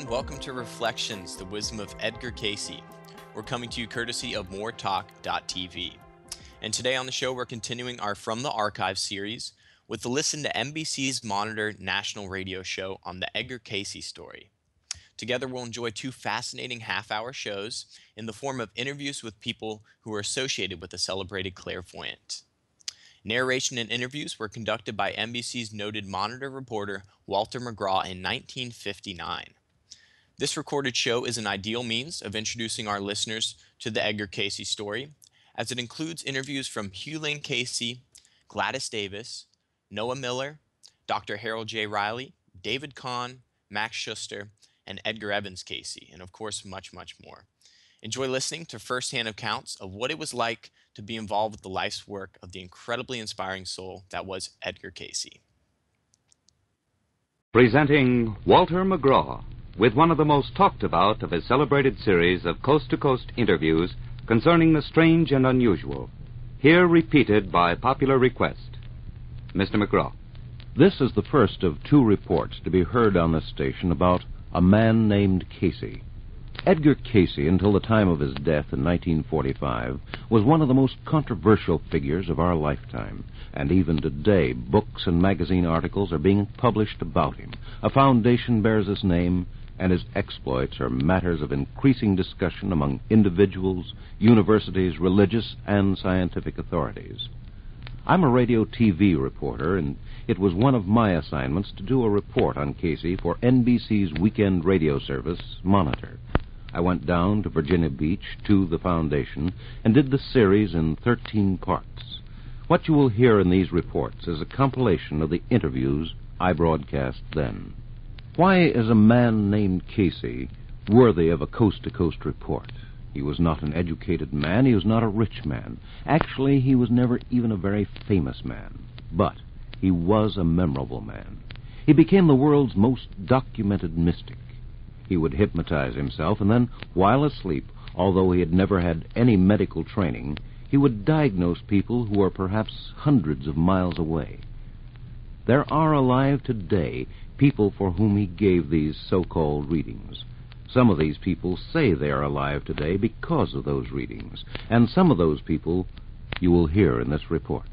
everyone. Welcome to Reflections, the Wisdom of Edgar Cayce. We're coming to you courtesy of moretalk.tv. And today on the show, we're continuing our From the Archives series with the listen to NBC's Monitor national radio show on the Edgar Cayce story. Together, we'll enjoy two fascinating half-hour shows in the form of interviews with people who are associated with the celebrated clairvoyant. Narration and interviews were conducted by NBC's noted Monitor reporter Walter McGraw in 1959. This recorded show is an ideal means of introducing our listeners to the Edgar Cayce story, as it includes interviews from Hugh Lane Cayce, Gladys Davis, Noah Miller, Dr. Harold J. Riley, David Kahn, Max Schuster, and Edgar Evans Cayce, and of course much, much more. Enjoy listening to first-hand accounts of what it was like to be involved with the life's work of the incredibly inspiring soul that was Edgar Cayce. Presenting Walter McGraw with one of the most talked about of his celebrated series of coast-to-coast interviews concerning the strange and unusual, here repeated by popular request. Mr. McGraw. This is the first of two reports to be heard on this station about a man named Cayce. Edgar Cayce, until the time of his death in 1945, was one of the most controversial figures of our lifetime. And even today, books and magazine articles are being published about him. A foundation bears his name, and his exploits are matters of increasing discussion among individuals, universities, religious, and scientific authorities. I'm a radio-TV reporter, and it was one of my assignments to do a report on Cayce for NBC's weekend radio service, Monitor. I went down to Virginia Beach to the foundation and did the series in 13 parts. What you will hear in these reports is a compilation of the interviews I broadcast then. Why is a man named Cayce worthy of a coast-to-coast report? He was not an educated man. He was not a rich man. Actually, he was never even a very famous man. But he was a memorable man. He became the world's most documented mystic. He would hypnotize himself, and then, while asleep, although he had never had any medical training, he would diagnose people who are perhaps hundreds of miles away. There are alive today people for whom he gave these so-called readings. Some of these people say they are alive today because of those readings, and some of those people you will hear in this report.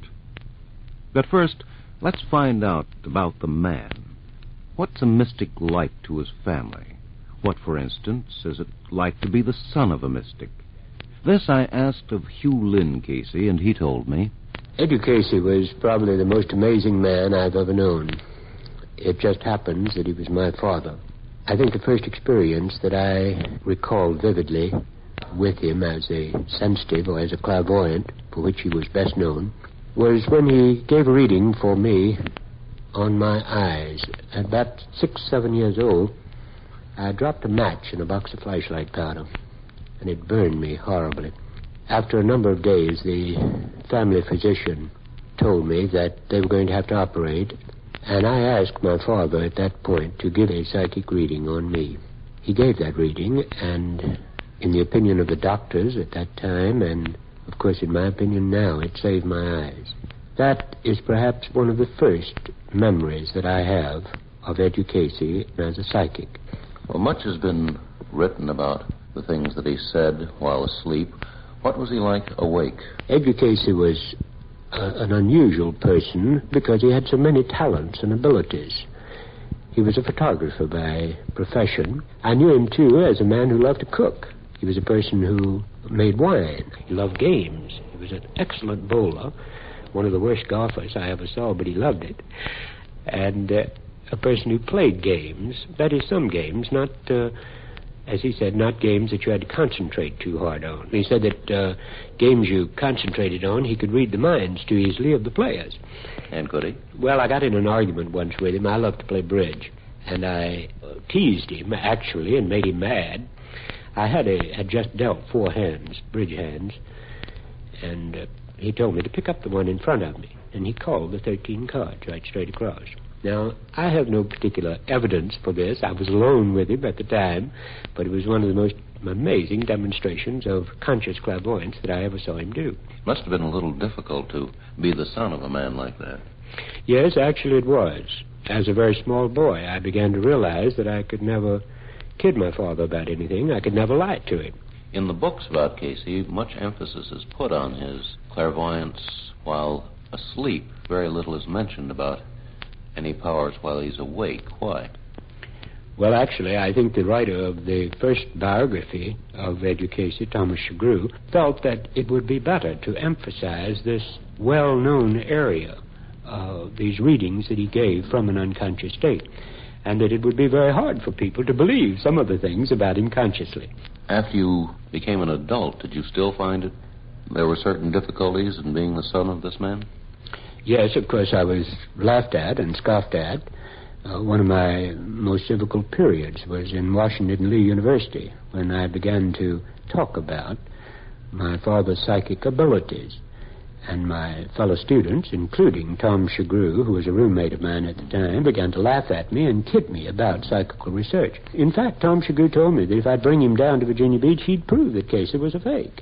But first, let's find out about the man. What's a mystic like to his family? What, for instance, is it like to be the son of a mystic? This I asked of Hugh Lane Cayce, and he told me. Edgar Cayce was probably the most amazing man I've ever known. It just happens that he was my father. I think the first experience that I recall vividly with him as a sensitive or as a clairvoyant, for which he was best known, was when he gave a reading for me on my eyes. At about 6-7 years old, I dropped a match in a box of flashlight powder, and it burned me horribly. After a number of days, the family physician told me that they were going to have to operate, and I asked my father at that point to give a psychic reading on me. He gave that reading, and in the opinion of the doctors at that time, and of course in my opinion now, it saved my eyes. That is perhaps one of the first memories that I have of Edgar Cayce as a psychic. Well, much has been written about the things that he said while asleep. What was he like awake? Edgar Cayce was an unusual person because he had so many talents and abilities. He was a photographer by profession. I knew him, too, as a man who loved to cook. He was a person who made wine. He loved games. He was an excellent bowler, one of the worst golfers I ever saw, but he loved it. And a person who played games, that is, some games, not, as he said, not games that you had to concentrate too hard on. He said that games you concentrated on, he could read the minds too easily of the players. And could he? Well, I got in an argument once with him. I love to play bridge. And I teased him, actually, and made him mad. I had just dealt 4 hands, bridge hands, and he told me to pick up the one in front of me. And he called the 13 cards right straight across. Now, I have no particular evidence for this. I was alone with him at the time, but it was one of the most amazing demonstrations of conscious clairvoyance that I ever saw him do. It must have been a little difficult to be the son of a man like that. Yes, actually it was. As a very small boy, I began to realize that I could never kid my father about anything. I could never lie to him. In the books about Cayce, much emphasis is put on his clairvoyance while asleep. Very little is mentioned about any powers while he's awake. Why? Well, actually, I think the writer of the first biography of Edgar Cayce, Thomas Shagrew, felt that it would be better to emphasize this well-known area, these readings that he gave from an unconscious state, and that it would be very hard for people to believe some of the things about him consciously. After you became an adult, did you still find it there were certain difficulties in being the son of this man? Yes, of course, I was laughed at and scoffed at. One of my most difficult periods was in Washington Lee University, when I began to talk about my father's psychic abilities. And my fellow students, including Tom Shagrew, who was a roommate of mine at the time, began to laugh at me and kid me about psychical research. In fact, Tom Shagrew told me that if I'd bring him down to Virginia Beach, he'd prove that Cayce was a fake.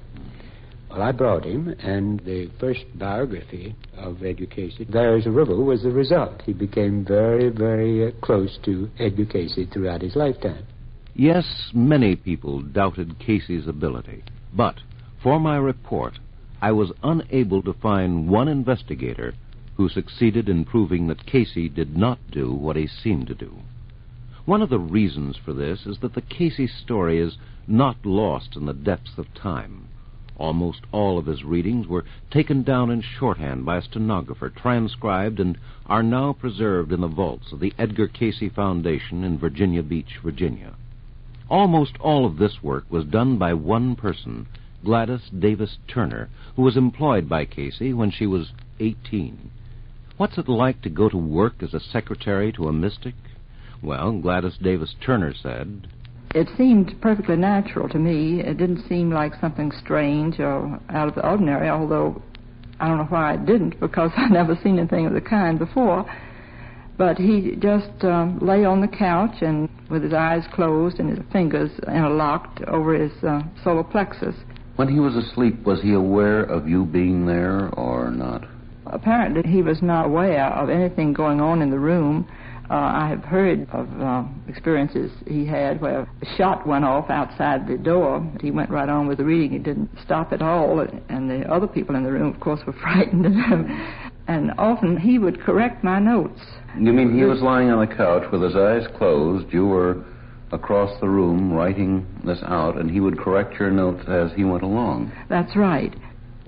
Well, I brought him, and the first biography of Edgar Cayce, There Is a River, was the result. He became very, very close to Edgar Cayce throughout his lifetime. Yes, many people doubted Cayce's ability, but for my report, I was unable to find one investigator who succeeded in proving that Cayce did not do what he seemed to do. One of the reasons for this is that the Cayce story is not lost in the depths of time. Almost all of his readings were taken down in shorthand by a stenographer, transcribed, and are now preserved in the vaults of the Edgar Cayce Foundation in Virginia Beach, Virginia. Almost all of this work was done by one person, Gladys Davis Turner, who was employed by Cayce when she was 18. What's it like to go to work as a secretary to a mystic? Well, Gladys Davis Turner said, "It seemed perfectly natural to me. It didn't seem like something strange or out of the ordinary, although I don't know why it didn't, because I'd never seen anything of the kind before. But he just lay on the couch and with his eyes closed and his fingers interlocked over his solar plexus. When he was asleep, was he aware of you being there or not? Apparently he was not aware of anything going on in the room. I have heard of experiences he had where a shot went off outside the door. He went right on with the reading. He didn't stop at all, and the other people in the room, of course, were frightened. And often he would correct my notes. You mean he was lying on the couch with his eyes closed, you were across the room writing this out, and he would correct your notes as he went along? That's right.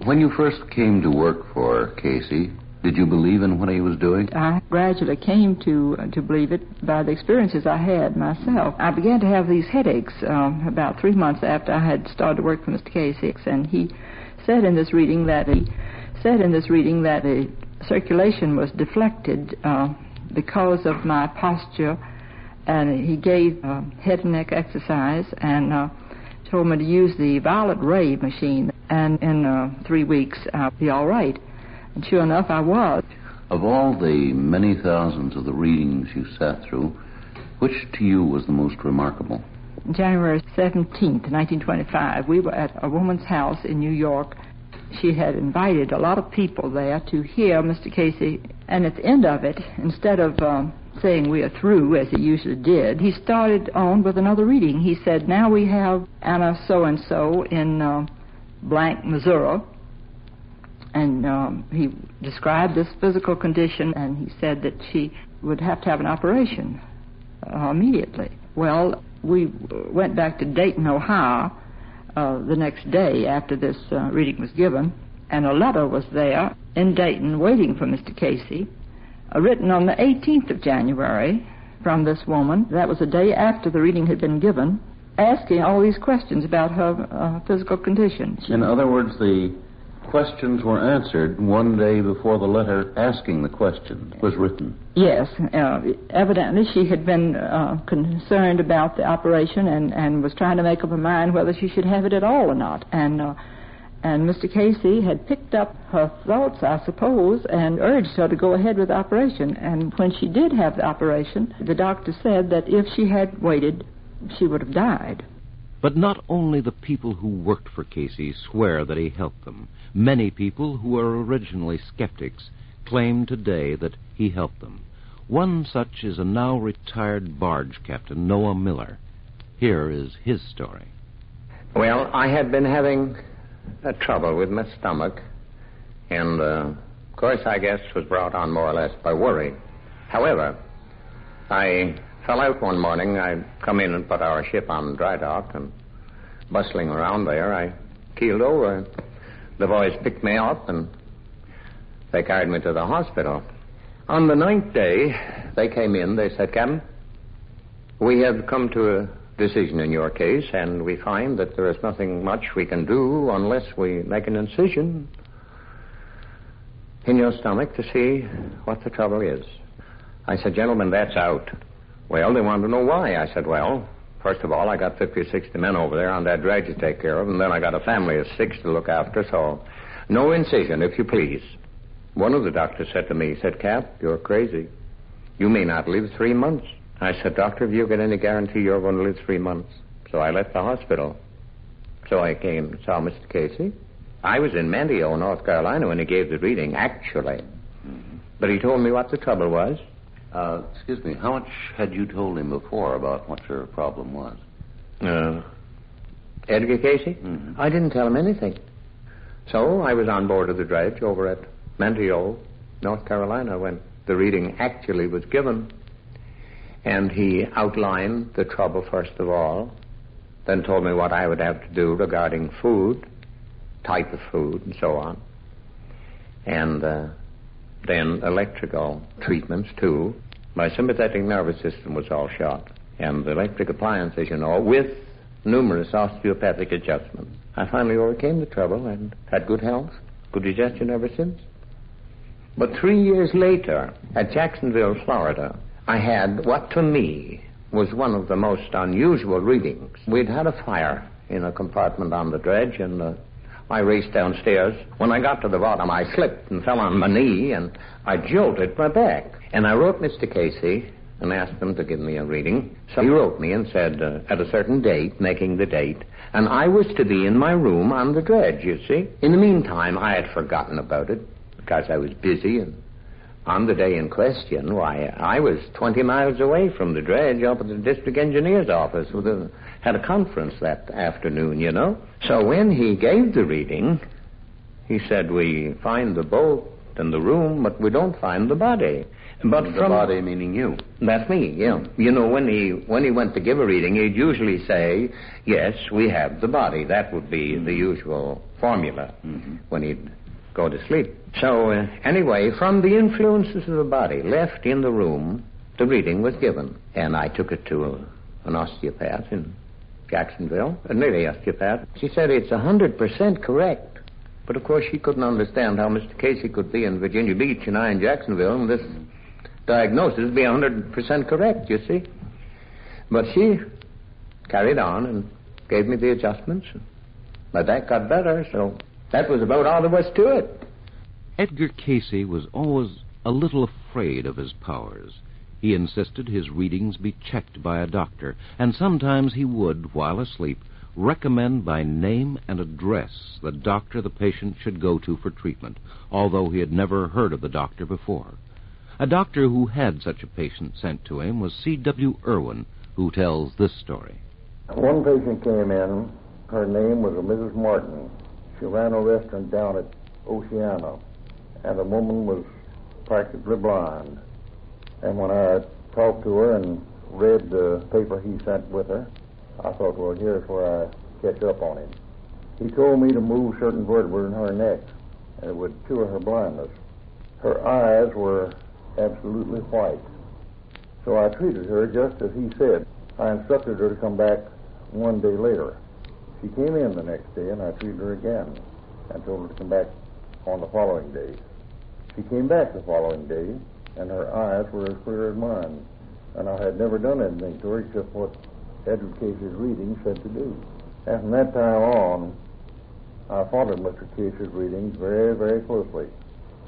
When you first came to work for Cayce, did you believe in what he was doing? I gradually came to believe it by the experiences I had myself. I began to have these headaches about 3 months after I had started to work for Mr. Cayce, and he said in this reading that the circulation was deflected because of my posture, and he gave head and neck exercise and told me to use the violet ray machine, and in 3 weeks I'll be all right. And sure enough, I was. Of all the many thousands of the readings you sat through, which to you was the most remarkable? January 17th, 1925, we were at a woman's house in New York. She had invited a lot of people there to hear Mr. Cayce, and at the end of it, instead of saying we are through, as he usually did, he started on with another reading. He said, now we have Anna so-and-so in blank, Missouri. And he described this physical condition, and he said that she would have to have an operation immediately. Well, we went back to Dayton, Ohio, the next day after this reading was given, and a letter was there in Dayton waiting for Mr. Cayce, written on the 18th of January from this woman. That was a day after the reading had been given, asking all these questions about her physical condition. In other words, the questions were answered one day before the letter asking the question was written. Yes. Evidently she had been concerned about the operation and was trying to make up her mind whether she should have it at all or not. And Mr. Cayce had picked up her thoughts, I suppose, and urged her to go ahead with the operation. And when she did have the operation, the doctor said that if she had waited, she would have died. But not only the people who worked for Cayce swear that he helped them. Many people who were originally skeptics claim today that he helped them. One such is a now retired barge captain, Noah Miller. Here is his story. Well, I had been having trouble with my stomach, and, of course, I guess was brought on more or less by worry. However, I fell out one morning. I come in and put our ship on dry dock, and bustling around there, I keeled over. The boys picked me up, and they carried me to the hospital. On the 9th day, they came in. They said, "Captain, we have come to a decision in your case, and we find that there is nothing much we can do unless we make an incision in your stomach to see what the trouble is." I said, "Gentlemen, that's out." Well, they wanted to know why. I said, "Well, first of all, I got 50 or 60 men over there on that dredge to take care of, and then I got a family of 6 to look after, so no incision, if you please." One of the doctors said to me, he said, "Cap, you're crazy. You may not live 3 months." I said, "Doctor, have you got any guarantee you're going to live 3 months?" So I left the hospital. So I came and saw Mr. Cayce. I was in Manteo, North Carolina, when he gave the reading, actually. Mm-hmm. But he told me what the trouble was. Excuse me, how much had you told him before about what your problem was? Edgar Cayce? Mm-hmm. I didn't tell him anything. So I was on board of the dredge over at Manteo, North Carolina, when the reading actually was given. And he outlined the trouble first of all, then told me what I would have to do regarding food, type of food, and so on. And then electrical treatments, too. My sympathetic nervous system was all shot. And electric appliances, you know, with numerous osteopathic adjustments. I finally overcame the trouble and had good health, good digestion ever since. But 3 years later, at Jacksonville, Florida, I had what to me was one of the most unusual readings. We'd had a fire in a compartment on the dredge, and I raced downstairs. When I got to the bottom, I slipped and fell on my knee, and I jolted my back. And I wrote Mr. Cayce and asked him to give me a reading. So he wrote me and said, at a certain date, making the date, and I was to be in my room on the dredge, you see. In the meantime, I had forgotten about it because I was busy, and on the day in question, why, I was 20 miles away from the dredge up at the district engineer's office. Had a conference that afternoon, you know. So when he gave the reading, he said, "We find the boat and the room, but we don't find the body." But the body meaning you? That's me, yeah. You know, when he went to give a reading, he'd usually say, "Yes, we have the body." That would be the usual formula when he'd go to sleep. So, anyway, from the influences of the body left in the room, the reading was given. And I took it to an osteopath in Jacksonville, a lady osteopath. She said it's 100% correct. But, of course, she couldn't understand how Mr. Cayce could be in Virginia Beach and I in Jacksonville, and this diagnosis be 100% correct, you see. But she carried on and gave me the adjustments. My back got better, so that was about all there was to it. Edgar Cayce was always a little afraid of his powers. He insisted his readings be checked by a doctor, and sometimes he would, while asleep, recommend by name and address the doctor the patient should go to for treatment, although he had never heard of the doctor before. A doctor who had such a patient sent to him was C.W. Irwin, who tells this story. One patient came in. Her name was Mrs. Martin. She ran a restaurant down at Oceana, and the woman was practically blind. And when I talked to her and read the paper he sent with her, I thought, well, here's where I catch up on him. He told me to move certain vertebrae in her neck, and it would cure her blindness. Her eyes were absolutely white. So I treated her just as he said. I instructed her to come back one day later. She came in the next day, and I treated her again and told her to come back on the following day. She came back the following day, and her eyes were as clear as mine. And I had never done anything to her except what Edgar Cayce's reading said to do. And from that time on, I followed Mr. Cayce's readings very, very closely.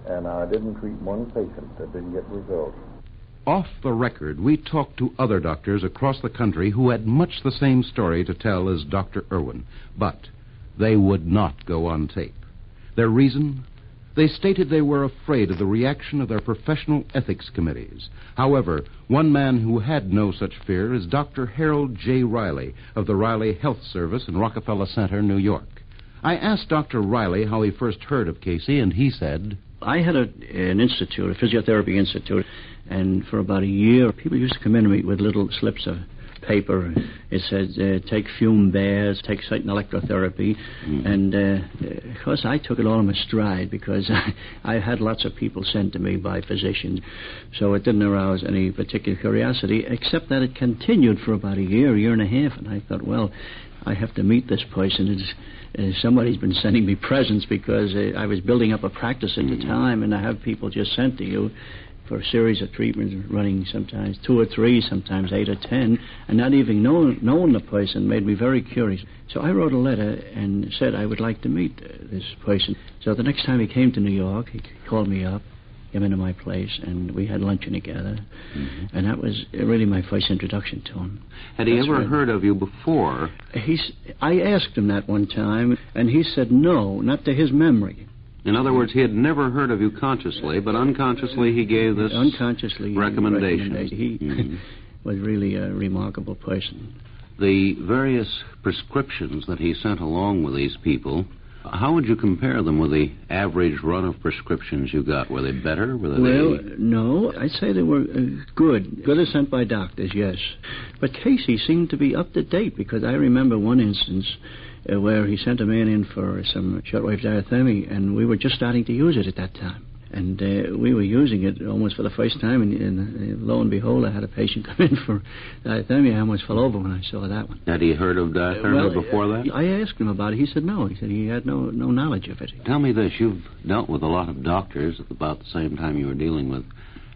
And I didn't treat one patient that didn't get results. Off the record, we talked to other doctors across the country who had much the same story to tell as Dr. Irwin, but they would not go on tape. Their reason? They stated they were afraid of the reaction of their professional ethics committees. However, one man who had no such fear is Dr. Harold J. Riley of the Riley Health Service in Rockefeller Center, New York. I asked Dr. Riley how he first heard of Cayce, and he said, I had an institute, a physiotherapy institute, and for about a year, people used to come in to me with little slips of paper. It said, take fume baths, take certain electrotherapy. And of course, I took it all in my stride because I had lots of people sent to me by physicians. So it didn't arouse any particular curiosity, except that it continued for about a year and a half. And I thought, well, I have to meet this person. Somebody's been sending me presents because I was building up a practice at the time, and I have people just sent to you for a series of treatments running sometimes 2 or 3, sometimes 8 or 10, and not even knowing the person made me very curious. So I wrote a letter and said I would like to meet this person. So the next time he came to New York, he called me up, came into my place, and we had luncheon together. And that was really my first introduction to him. Had he ever heard of you before? I asked him that one time, and he said no, not to his memory. In other words, he had never heard of you consciously, but unconsciously he gave this recommendation. He was really a remarkable person. The various prescriptions that he sent along with these people, how would you compare them with the average run of prescriptions you got? Were they better? No, I'd say they were good. Good as sent by doctors, yes. But Cayce seemed to be up to date, because I remember one instance where he sent a man in for some shortwave diathermy, and we were just starting to use it at that time. And we were using it almost for the first time, and lo and behold, I had a patient come in for diathermy. I almost fell over when I saw that one. Had he heard of diathermy before that? I asked him about it. He said no. He said he had no knowledge of it. Tell me this. You've dealt with a lot of doctors at about the same time you were dealing with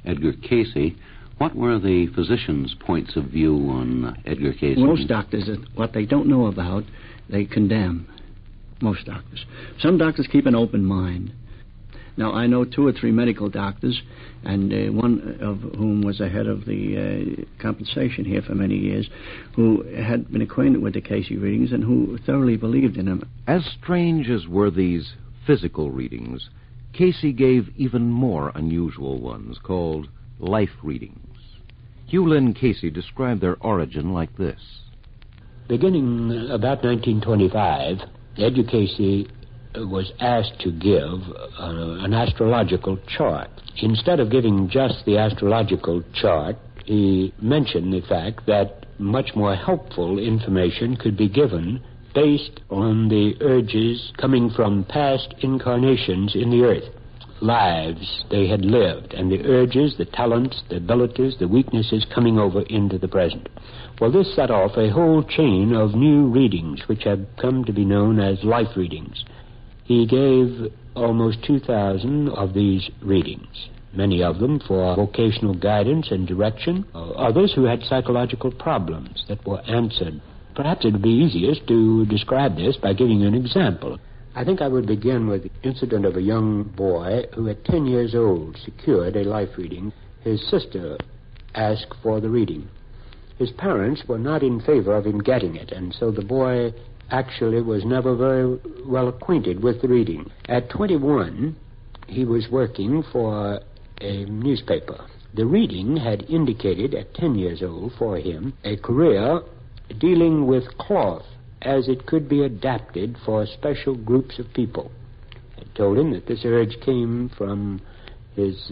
Edgar Cayce. What were the physicians' points of view on Edgar Cayce? Most doctors, what they don't know about, they condemn. Most doctors. Some doctors keep an open mind. Now, I know 2 or 3 medical doctors, and one of whom was the head of the compensation here for many years, who had been acquainted with the Cayce readings and who thoroughly believed in them. As strange as were these physical readings, Cayce gave even more unusual ones called life readings. Hugh Lynn Cayce described their origin like this. Beginning about 1925, Edgar Cayce was asked to give an astrological chart. Instead of giving just the astrological chart, he mentioned the fact that much more helpful information could be given based on the urges coming from past incarnations in the earth, lives they had lived, and the urges, the talents, the abilities, the weaknesses coming over into the present. Well, this set off a whole chain of new readings, which have come to be known as life readings. He gave almost 2,000 of these readings, many of them for vocational guidance and direction, others who had psychological problems that were answered. Perhaps it would be easiest to describe this by giving you an example. I think I would begin with the incident of a young boy who at 10 years old secured a life reading. His sister asked for the reading. His parents were not in favor of him getting it, and so the boy actually was never very well acquainted with the reading. At 21, he was working for a newspaper. The reading had indicated at 10 years old for him a career dealing with cloth as it could be adapted for special groups of people. It told him that this urge came from his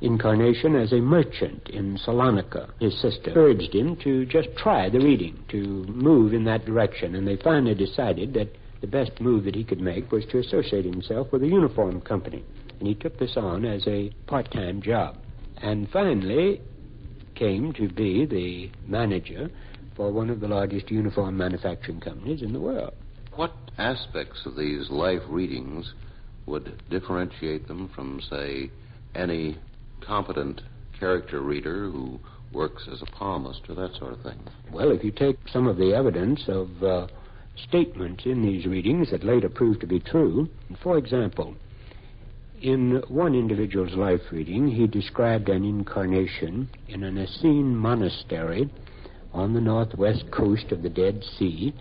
incarnation as a merchant in Salonika. His sister urged him to just try the reading, to move in that direction, and they finally decided that the best move that he could make was to associate himself with a uniform company, and he took this on as a part-time job, and finally came to be the manager for one of the largest uniform manufacturing companies in the world. What aspects of these life readings would differentiate them from, say, any competent character reader who works as a palmist or that sort of thing? Well, if you take some of the evidence of statements in these readings that later proved to be true, for example, in one individual's life reading, he described an incarnation in an Essene monastery on the northwest coast of the Dead Sea.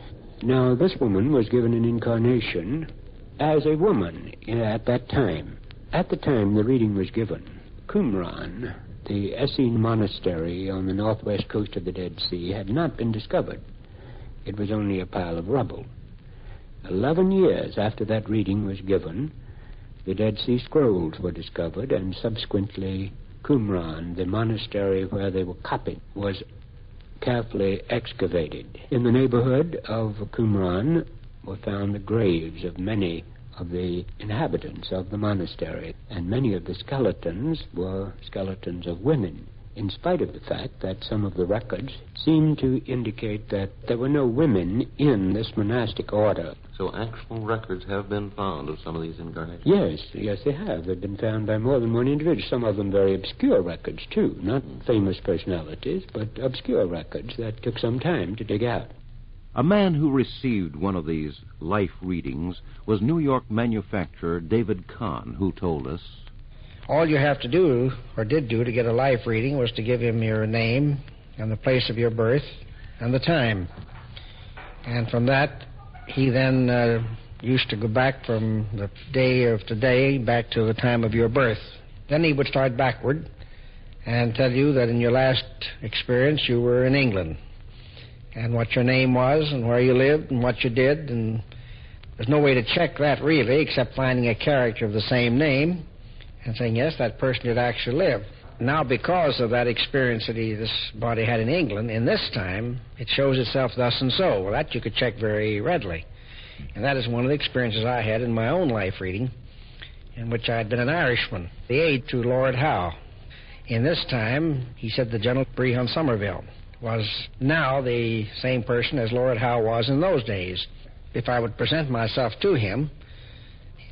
Now, this woman was given an incarnation as a woman at that time. At the time the reading was given, Qumran, the Essene monastery on the northwest coast of the Dead Sea, had not been discovered. It was only a pile of rubble. 11 years after that reading was given, the Dead Sea Scrolls were discovered, and subsequently Qumran, the monastery where they were copied, was carefully excavated. In the neighborhood of Qumran were found the graves of many of the inhabitants of the monastery, and many of the skeletons were skeletons of women, in spite of the fact that some of the records seem to indicate that there were no women in this monastic order. So actual records have been found of some of these incarnations? Yes, they have. They've been found by more than one individual. Some of them very obscure records, too. Not famous personalities, but obscure records that took some time to dig out. A man who received one of these life readings was New York manufacturer David Kahn, who told us, all you have to do, or did do, to get a life reading was to give him your name and the place of your birth and the time. And from that, he then used to go back from the day of today back to the time of your birth. Then he would start backward and tell you that in your last experience you were in England, and what your name was and where you lived and what you did. And there's no way to check that, really, except finding a character of the same name and saying, yes, that person did actually live. Now, because of that experience that this body had in England, in this time, it shows itself thus and so. Well, that you could check very readily. And that is one of the experiences I had in my own life reading, in which I had been an Irishman, the aide to Lord Howe. In this time, he said the General Brehon Somerville was now the same person as Lord Howe was in those days. If I would present myself to him,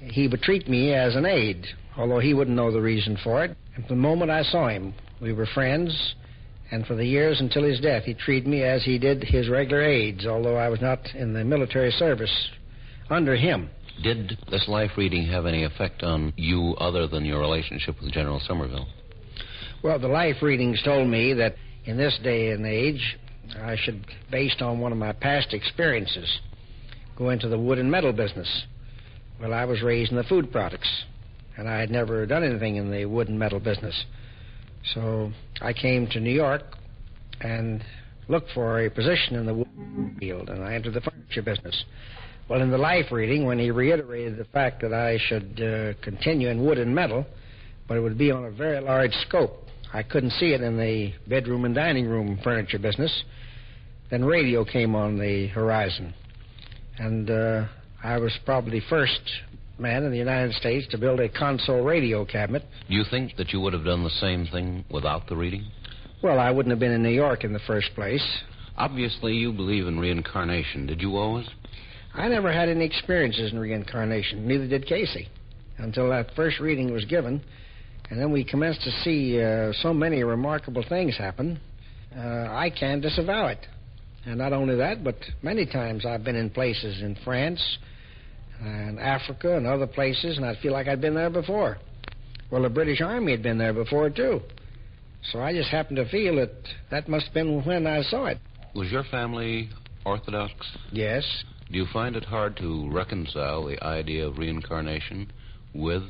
he would treat me as an aide, although he wouldn't know the reason for it. And from the moment I saw him, we were friends, and for the years until his death, he treated me as he did his regular aides, although I was not in the military service under him. Did this life reading have any effect on you other than your relationship with General Somerville? Well, the life readings told me that in this day and age, I should, based on one of my past experiences, go into the wood and metal business. Well, I was raised in the food products, and I had never done anything in the wood and metal business. So I came to New York and looked for a position in the wood field, and I entered the furniture business. Well, in the life reading, when he reiterated the fact that I should continue in wood and metal, but it would be on a very large scope. I couldn't see it in the bedroom and dining room furniture business. Then radio came on the horizon. And I was probably the first man in the United States to build a console radio cabinet. Do you think that you would have done the same thing without the reading? Well, I wouldn't have been in New York in the first place. Obviously, you believe in reincarnation. Did you always? I never had any experiences in reincarnation. Neither did Cayce, until that first reading was given. And then we commenced to see so many remarkable things happen, I can't disavow it. And not only that, but many times I've been in places in France and Africa and other places, and I feel like I'd been there before. Well, the British Army had been there before, too. So I just happened to feel that that must have been when I saw it. Was your family Orthodox? Yes. Do you find it hard to reconcile the idea of reincarnation with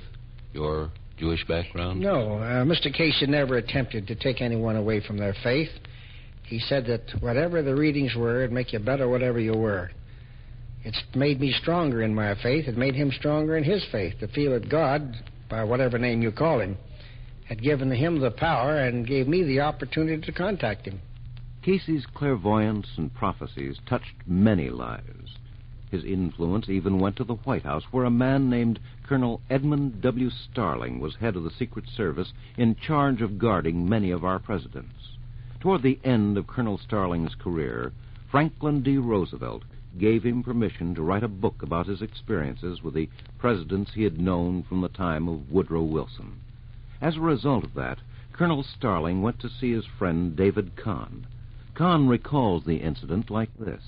your Jewish background? No. Mr. Cayce never attempted to take anyone away from their faith. He said that whatever the readings were, it'd make you better whatever you were. It's made me stronger in my faith. It made him stronger in his faith, to feel that God, by whatever name you call him, had given him the power and gave me the opportunity to contact him. Cayce's clairvoyance and prophecies touched many lives. His influence even went to the White House, where a man named Colonel Edmund W. Starling was head of the Secret Service in charge of guarding many of our presidents. Toward the end of Colonel Starling's career, Franklin D. Roosevelt gave him permission to write a book about his experiences with the presidents he had known from the time of Woodrow Wilson. As a result of that, Colonel Starling went to see his friend David Kahn. Kahn recalls the incident like this.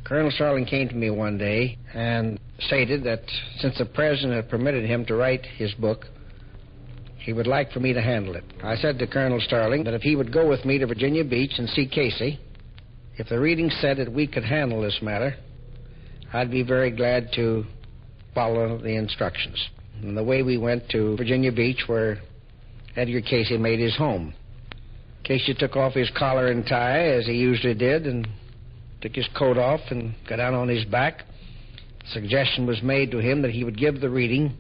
Colonel Starling came to me one day and stated that since the president had permitted him to write his book, he would like for me to handle it. I said to Colonel Starling that if he would go with me to Virginia Beach and see Cayce, if the reading said that we could handle this matter, I'd be very glad to follow the instructions. and the way we went to Virginia Beach, where Edgar Cayce made his home. Cayce took off his collar and tie, as he usually did, and took his coat off and got down on his back. A suggestion was made to him that he would give the reading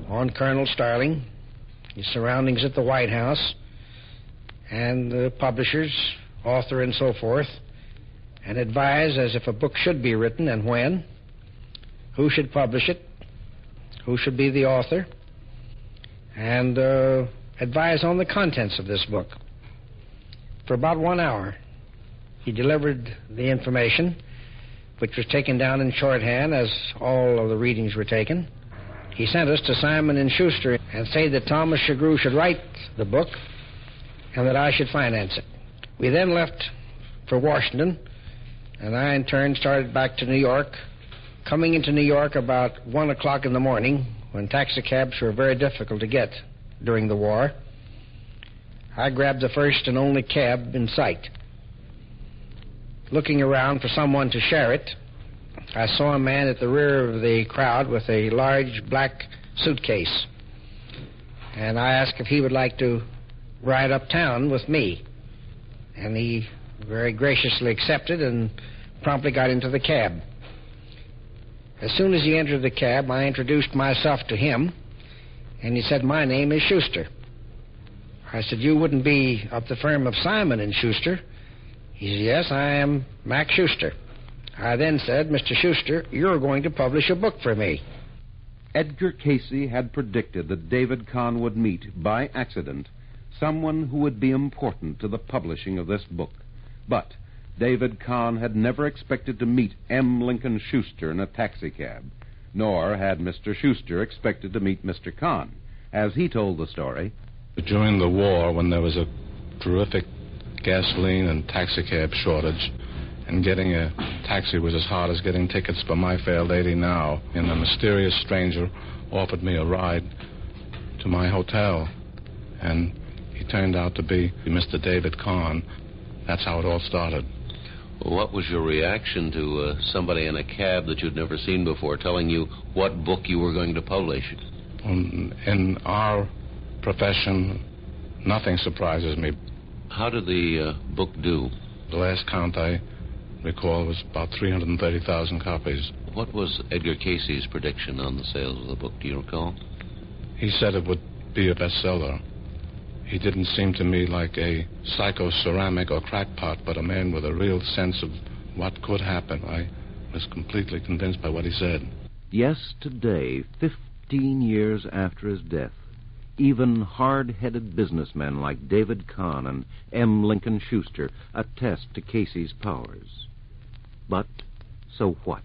on Colonel Starling, his surroundings at the White House, and the publishers, author, and so forth, and advise as if a book should be written and when, who should publish it, who should be the author, and advise on the contents of this book. For about 1 hour, he delivered the information, which was taken down in shorthand as all of the readings were taken. He sent us to Simon & Schuster and said that Thomas Shagrew should write the book and that I should finance it. We then left for Washington, and I in turn started back to New York, coming into New York about 1 o'clock in the morning when taxicabs were very difficult to get during the war. I grabbed the first and only cab in sight. Looking around for someone to share it, I saw a man at the rear of the crowd with a large black suitcase, and I asked if he would like to ride uptown with me, and he very graciously accepted and promptly got into the cab. As soon as he entered the cab, I introduced myself to him, and he said, "My name is Schuster." I said, "You wouldn't be of the firm of Simon & Schuster?" He said, "Yes, I am Max Schuster." I then said, "Mr. Schuster, you're going to publish a book for me." Edgar Cayce had predicted that David Kahn would meet, by accident, someone who would be important to the publishing of this book. But David Kahn had never expected to meet M. Lincoln Schuster in a taxicab, nor had Mr. Schuster expected to meet Mr. Kahn. As he told the story, during the war, when there was a terrific gasoline and taxicab shortage, and getting a taxi was as hard as getting tickets for my fair lady now, and a mysterious stranger offered me a ride to my hotel, and he turned out to be Mr. David Kahn. That's how it all started. Well, what was your reaction to somebody in a cab that you'd never seen before telling you what book you were going to publish? In our profession, nothing surprises me. How did the book do? The last count I recall was about 330,000 copies. What was Edgar Cayce's prediction on the sales of the book? Do you recall? He said it would be a bestseller. He didn't seem to me like a psycho-ceramic or crackpot, but a man with a real sense of what could happen. I was completely convinced by what he said. Yes, today, 15 years after his death, even hard-headed businessmen like David Kahn and M. Lincoln Schuster attest to Cayce's powers. But so what?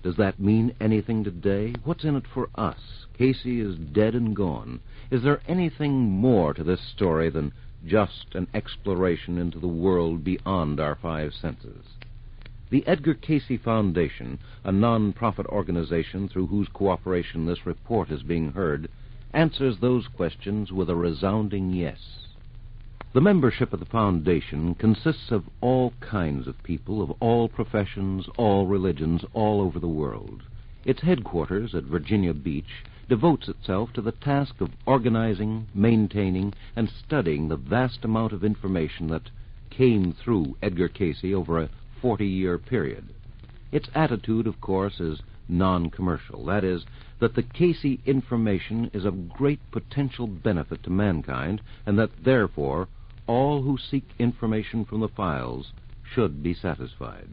Does that mean anything today? What's in it for us? Cayce is dead and gone. Is there anything more to this story than just an exploration into the world beyond our five senses? The Edgar Cayce Foundation, a non-profit organization through whose cooperation this report is being heard, answers those questions with a resounding yes. The membership of the foundation consists of all kinds of people, of all professions, all religions, all over the world. Its headquarters at Virginia Beach devotes itself to the task of organizing, maintaining, and studying the vast amount of information that came through Edgar Cayce over a 40-year period. Its attitude, of course, is non-commercial. That is, that the Cayce information is of great potential benefit to mankind, and that, therefore, all who seek information from the files should be satisfied.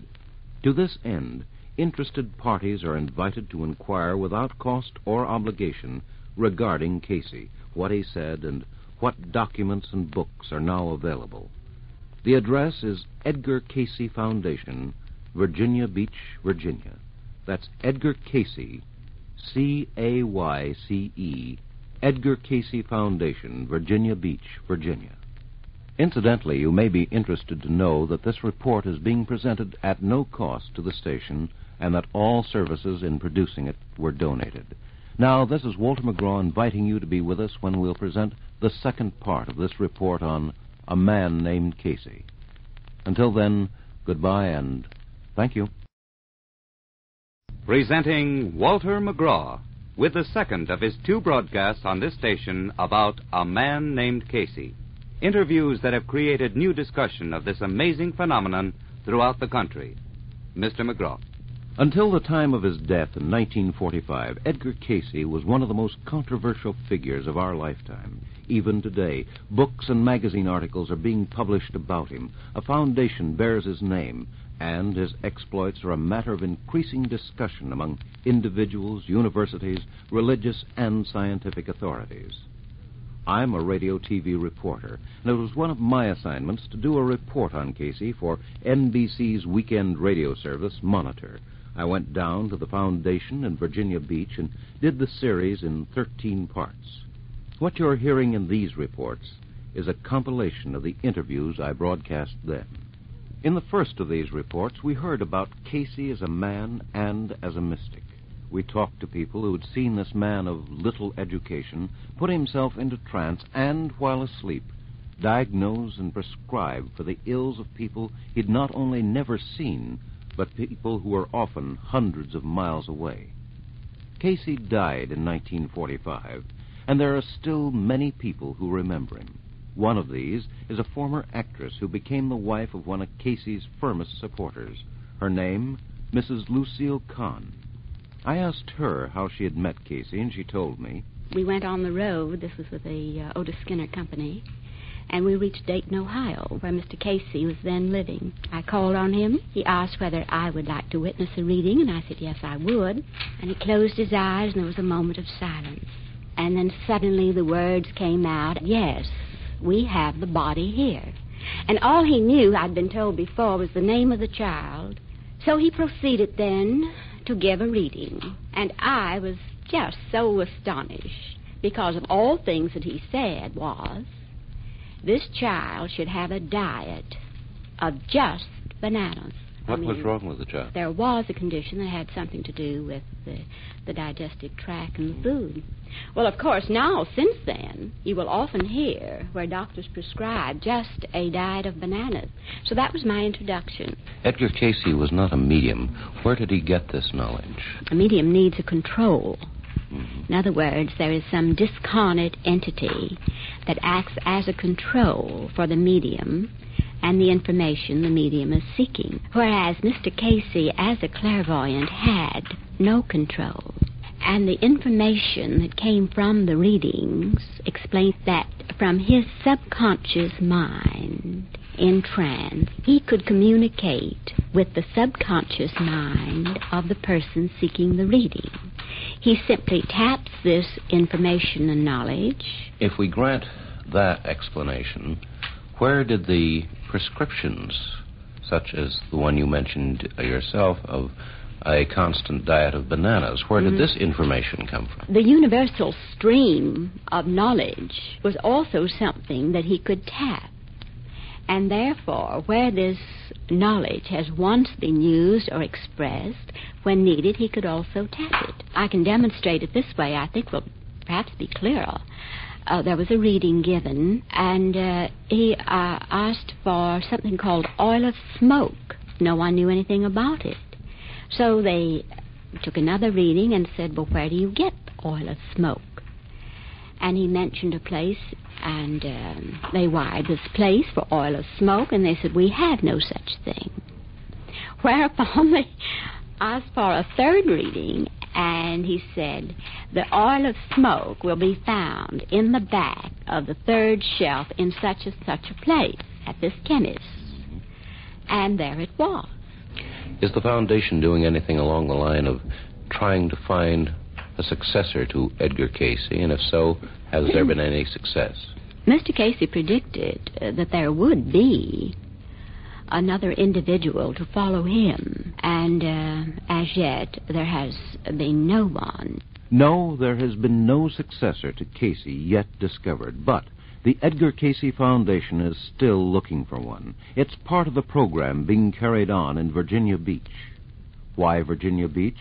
To this end, interested parties are invited to inquire without cost or obligation regarding Cayce, what he said, and what documents and books are now available. The address is Edgar Cayce Foundation, Virginia Beach, Virginia. That's Edgar Cayce, C-A-Y-C-E, Edgar Cayce Foundation, Virginia Beach, Virginia. Incidentally, you may be interested to know that this report is being presented at no cost to the station and that all services in producing it were donated. Now, this is Walter McGraw inviting you to be with us when we'll present the second part of this report on A Man Named Cayce. Until then, goodbye and thank you. Presenting Walter McGraw, with the second of his 2 broadcasts on this station about a man named Cayce. Interviews that have created new discussion of this amazing phenomenon throughout the country. Mr. McGraw. Until the time of his death in 1945, Edgar Cayce was one of the most controversial figures of our lifetime. Even today, books and magazine articles are being published about him. A foundation bears his name, and his exploits are a matter of increasing discussion among individuals, universities, religious, and scientific authorities. I'm a radio-TV reporter, and it was one of my assignments to do a report on Cayce for NBC's weekend radio service, Monitor. I went down to the foundation in Virginia Beach and did the series in 13 parts. What you're hearing in these reports is a compilation of the interviews I broadcast then. In the first of these reports, we heard about Cayce as a man and as a mystic. We talked to people who had seen this man of little education put himself into trance and, while asleep, diagnose and prescribe for the ills of people he'd not only never seen, but people who were often hundreds of miles away. Cayce died in 1945, and there are still many people who remember him. One of these is a former actress who became the wife of one of Cayce's firmest supporters. Her name, Mrs. Lucille Kahn. I asked her how she had met Cayce, and she told me. We went on the road. This was with the Otis Skinner Company. And we reached Dayton, Ohio, where Mr. Cayce was then living. I called on him. He asked whether I would like to witness a reading, and I said yes, I would. And he closed his eyes, and there was a moment of silence. And then suddenly the words came out, yes, we have the body here. And all he knew, I'd been told before, was the name of the child. So he proceeded then to give a reading. And I was just so astonished, because of all things that he said was, this child should have a diet of just bananas. What was wrong with the child? There was a condition that had something to do with the digestive tract and the food. Well, of course, now, since then, you will often hear where doctors prescribe just a diet of bananas. So that was my introduction. Edgar Cayce was not a medium. Where did he get this knowledge? A medium needs a control. In other words, there is some discarnate entity that acts as a control for the medium and the information the medium is seeking. Whereas Mr. Cayce, as a clairvoyant, had no control. And the information that came from the readings explained that from his subconscious mind in trance, he could communicate with the subconscious mind of the person seeking the reading. He simply taps this information and knowledge. If we grant that explanation, where did the prescriptions, such as the one you mentioned yourself, of a constant diet of bananas, where did this information come from? The universal stream of knowledge was also something that he could tap. And therefore, where this knowledge has once been used or expressed, when needed, he could also tap it. I can demonstrate it this way. I think will perhaps be clearer. There was a reading given, and he asked for something called oil of smoke. No one knew anything about it. So they took another reading and said, well, where do you get oil of smoke? And he mentioned a place, and they wired this place for oil of smoke, and they said, we have no such thing. Whereupon they asked for a third reading, and he said, the oil of smoke will be found in the back of the third shelf in such and such a place at this chemist's. And there it was. Is the foundation doing anything along the line of trying to find a successor to Edgar Cayce? And if so, has there been any success? Mr. Cayce predicted that there would be another individual to follow him, and as yet there has been no one. No, there has been no successor to Cayce yet discovered, but the Edgar Cayce Foundation is still looking for one. It's part of the program being carried on in Virginia Beach. Why Virginia Beach?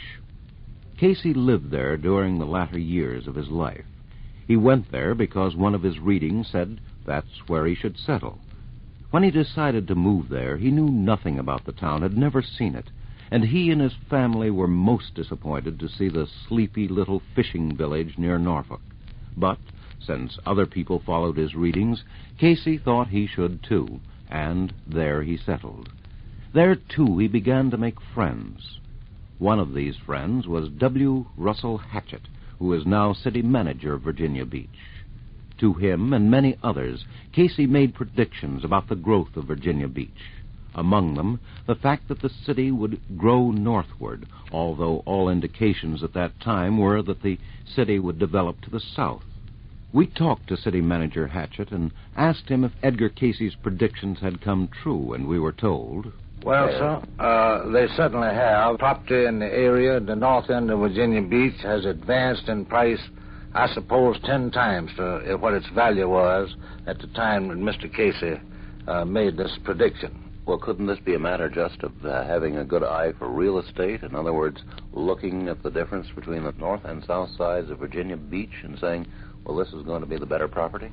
Cayce lived there during the latter years of his life. He went there because one of his readings said that's where he should settle. When he decided to move there, he knew nothing about the town, had never seen it, and he and his family were most disappointed to see the sleepy little fishing village near Norfolk. But since other people followed his readings, Cayce thought he should too, and there he settled. There, too, he began to make friends. One of these friends was W. Russell Hatchett, who is now city manager of Virginia Beach. To him and many others, Cayce made predictions about the growth of Virginia Beach. Among them, the fact that the city would grow northward, although all indications at that time were that the city would develop to the south. We talked to City Manager Hatchett and asked him if Edgar Cayce's predictions had come true, and we were told... Well, sir, they certainly have. Property in the area at the north end of Virginia Beach has advanced in price, I suppose, 10 times to what its value was at the time that Mr. Cayce made this prediction. Well, couldn't this be a matter just of having a good eye for real estate? In other words, looking at the difference between the north and south sides of Virginia Beach and saying, well, this is going to be the better property?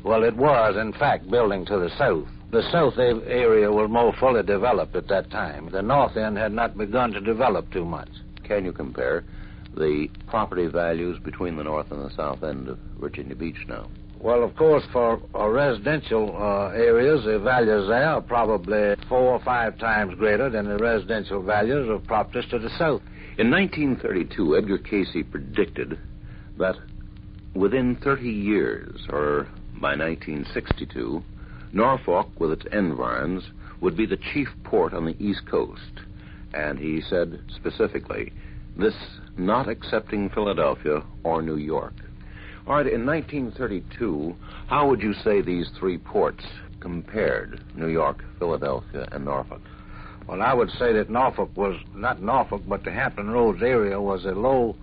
Well, it was, in fact, building to the south. The south area was more fully developed at that time. The north end had not begun to develop too much. Can you compare the property values between the north and the south end of Virginia Beach now? Well, of course, for residential areas, the values there are probably 4 or 5 times greater than the residential values of properties to the south. In 1932, Edgar Cayce predicted that within 30 years, or by 1962, Norfolk, with its environs, would be the chief port on the East Coast. And he said specifically, this not excepting Philadelphia or New York. All right, in 1932, how would you say these 3 ports compared, New York, Philadelphia, and Norfolk? Well, I would say that Norfolk was, not Norfolk, but the Hampton Roads area was a low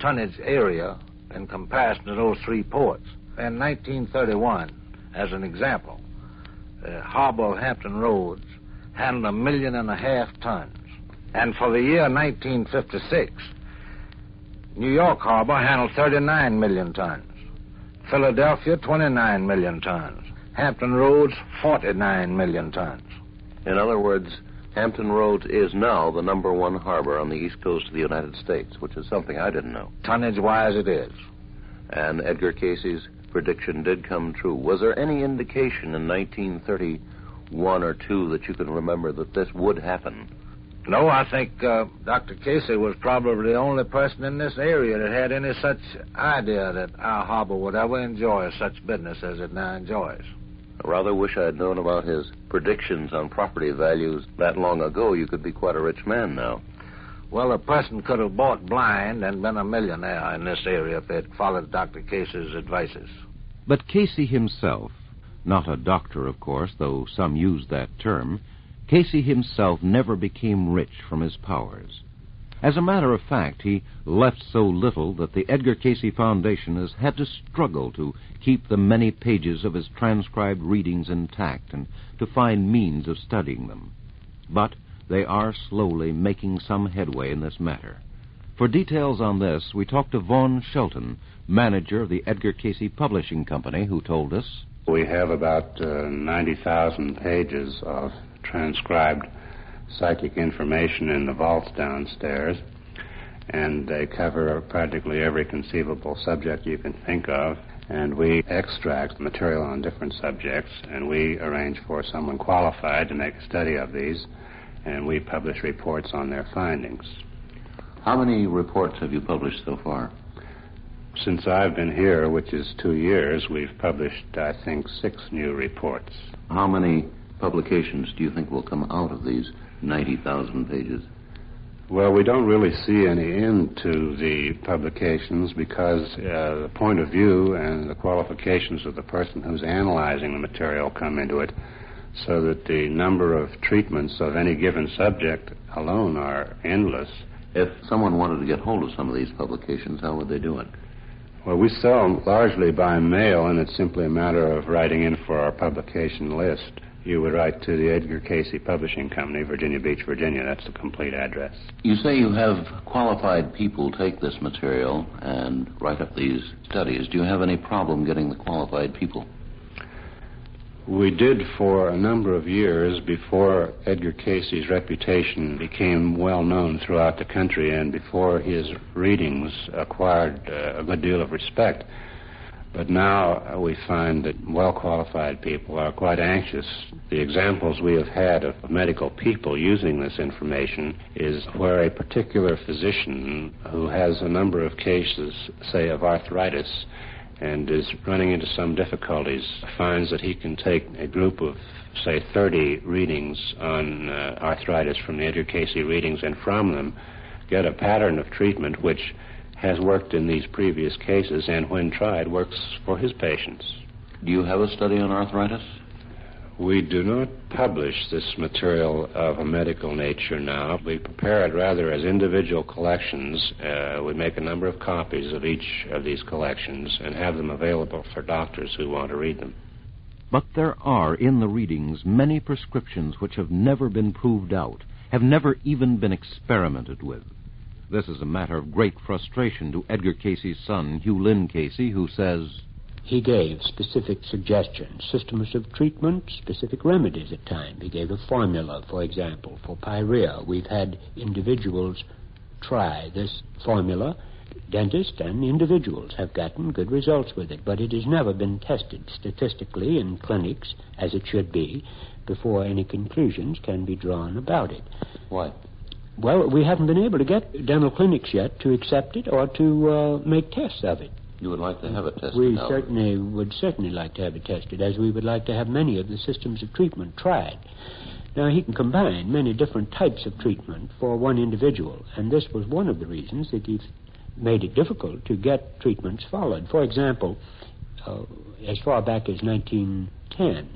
tonnage area in comparison to those 3 ports. In 1931, as an example, the harbor of Hampton Roads handled 1.5 million tons. And for the year 1956, New York Harbor handled 39 million tons. Philadelphia, 29 million tons. Hampton Roads, 49 million tons. In other words, Hampton Roads is now the #1 harbor on the east coast of the United States, which is something I didn't know. Tonnage-wise, it is. And Edgar Cayce's prediction did come true. Was there any indication in 1931 or 2 that you can remember that this would happen? No, I think Dr. Cayce was probably the only person in this area that had any such idea that our harbor would ever enjoy such business as it now enjoys. I rather wish I had known about his predictions on property values that long ago. You could be quite a rich man now. Well, a person could have bought blind and been a millionaire in this area if they'd followed Dr. Cayce's advices. But Cayce himself, not a doctor, of course, though some use that term, Cayce himself never became rich from his powers. As a matter of fact, he left so little that the Edgar Cayce Foundation has had to struggle to keep the many pages of his transcribed readings intact and to find means of studying them. But they are slowly making some headway in this matter. For details on this, we talked to Vaughn Shelton, manager of the Edgar Cayce Publishing Company, who told us, We have about 90,000 pages of transcribed psychic information in the vaults downstairs, and they cover practically every conceivable subject you can think of, and we extract material on different subjects, and we arrange for someone qualified to make a study of these, and we publish reports on their findings. How many reports have you published so far? Since I've been here, which is 2 years, we've published, I think, 6 new reports. How many publications do you think will come out of these 90,000 pages? Well, we don't really see any end to the publications because the point of view and the qualifications of the person who's analyzing the material come into it, so that the number of treatments of any given subject alone are endless. If someone wanted to get hold of some of these publications, how would they do it? Well, we sell them largely by mail, and it's simply a matter of writing in for our publication list. You would write to the Edgar Cayce Publishing Company, Virginia Beach, Virginia. That's the complete address. You say you have qualified people take this material and write up these studies. Do you have any problem getting the qualified people? We did for a number of years before Edgar Cayce's reputation became well known throughout the country and before his readings acquired a good deal of respect. But now we find that well-qualified people are quite anxious. The examples we have had of medical people using this information is where a particular physician who has a number of cases, say, of arthritis, and is running into some difficulties, finds that he can take a group of, say, 30 readings on arthritis from the Edgar Cayce readings, and from them get a pattern of treatment which has worked in these previous cases and, when tried, works for his patients. Do you have a study on arthritis? We do not publish this material of a medical nature now. We prepare it rather as individual collections. We make a number of copies of each of these collections and have them available for doctors who want to read them. But there are in the readings many prescriptions which have never been proved out, have never even been experimented with. This is a matter of great frustration to Edgar Cayce's son, Hugh Lynn Cayce, who says, he gave specific suggestions, systems of treatment, specific remedies at times. He gave a formula, for example, for pyorrhea. We've had individuals try this formula. Dentists and individuals have gotten good results with it, but it has never been tested statistically in clinics, as it should be, before any conclusions can be drawn about it. Why? Well, we haven't been able to get dental clinics yet to accept it or to make tests of it. You would like to have it tested? We now. would certainly like to have it tested, as we would like to have many of the systems of treatment tried. Now, he can combine many different types of treatment for one individual, and this was one of the reasons that he made it difficult to get treatments followed. For example, as far back as 1910,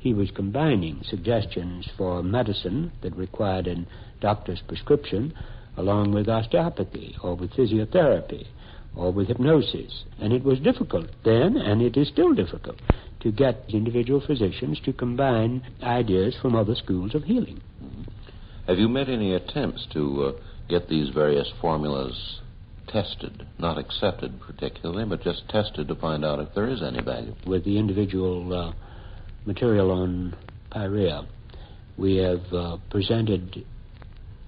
he was combining suggestions for medicine that required a doctor's prescription along with osteopathy or with physiotherapy or with hypnosis. And it was difficult then, and it is still difficult, to get individual physicians to combine ideas from other schools of healing. Mm-hmm. Have you made any attempts to get these various formulas tested, not accepted particularly, but just tested to find out if there is any value? With the individual material on pyorrhea, we have presented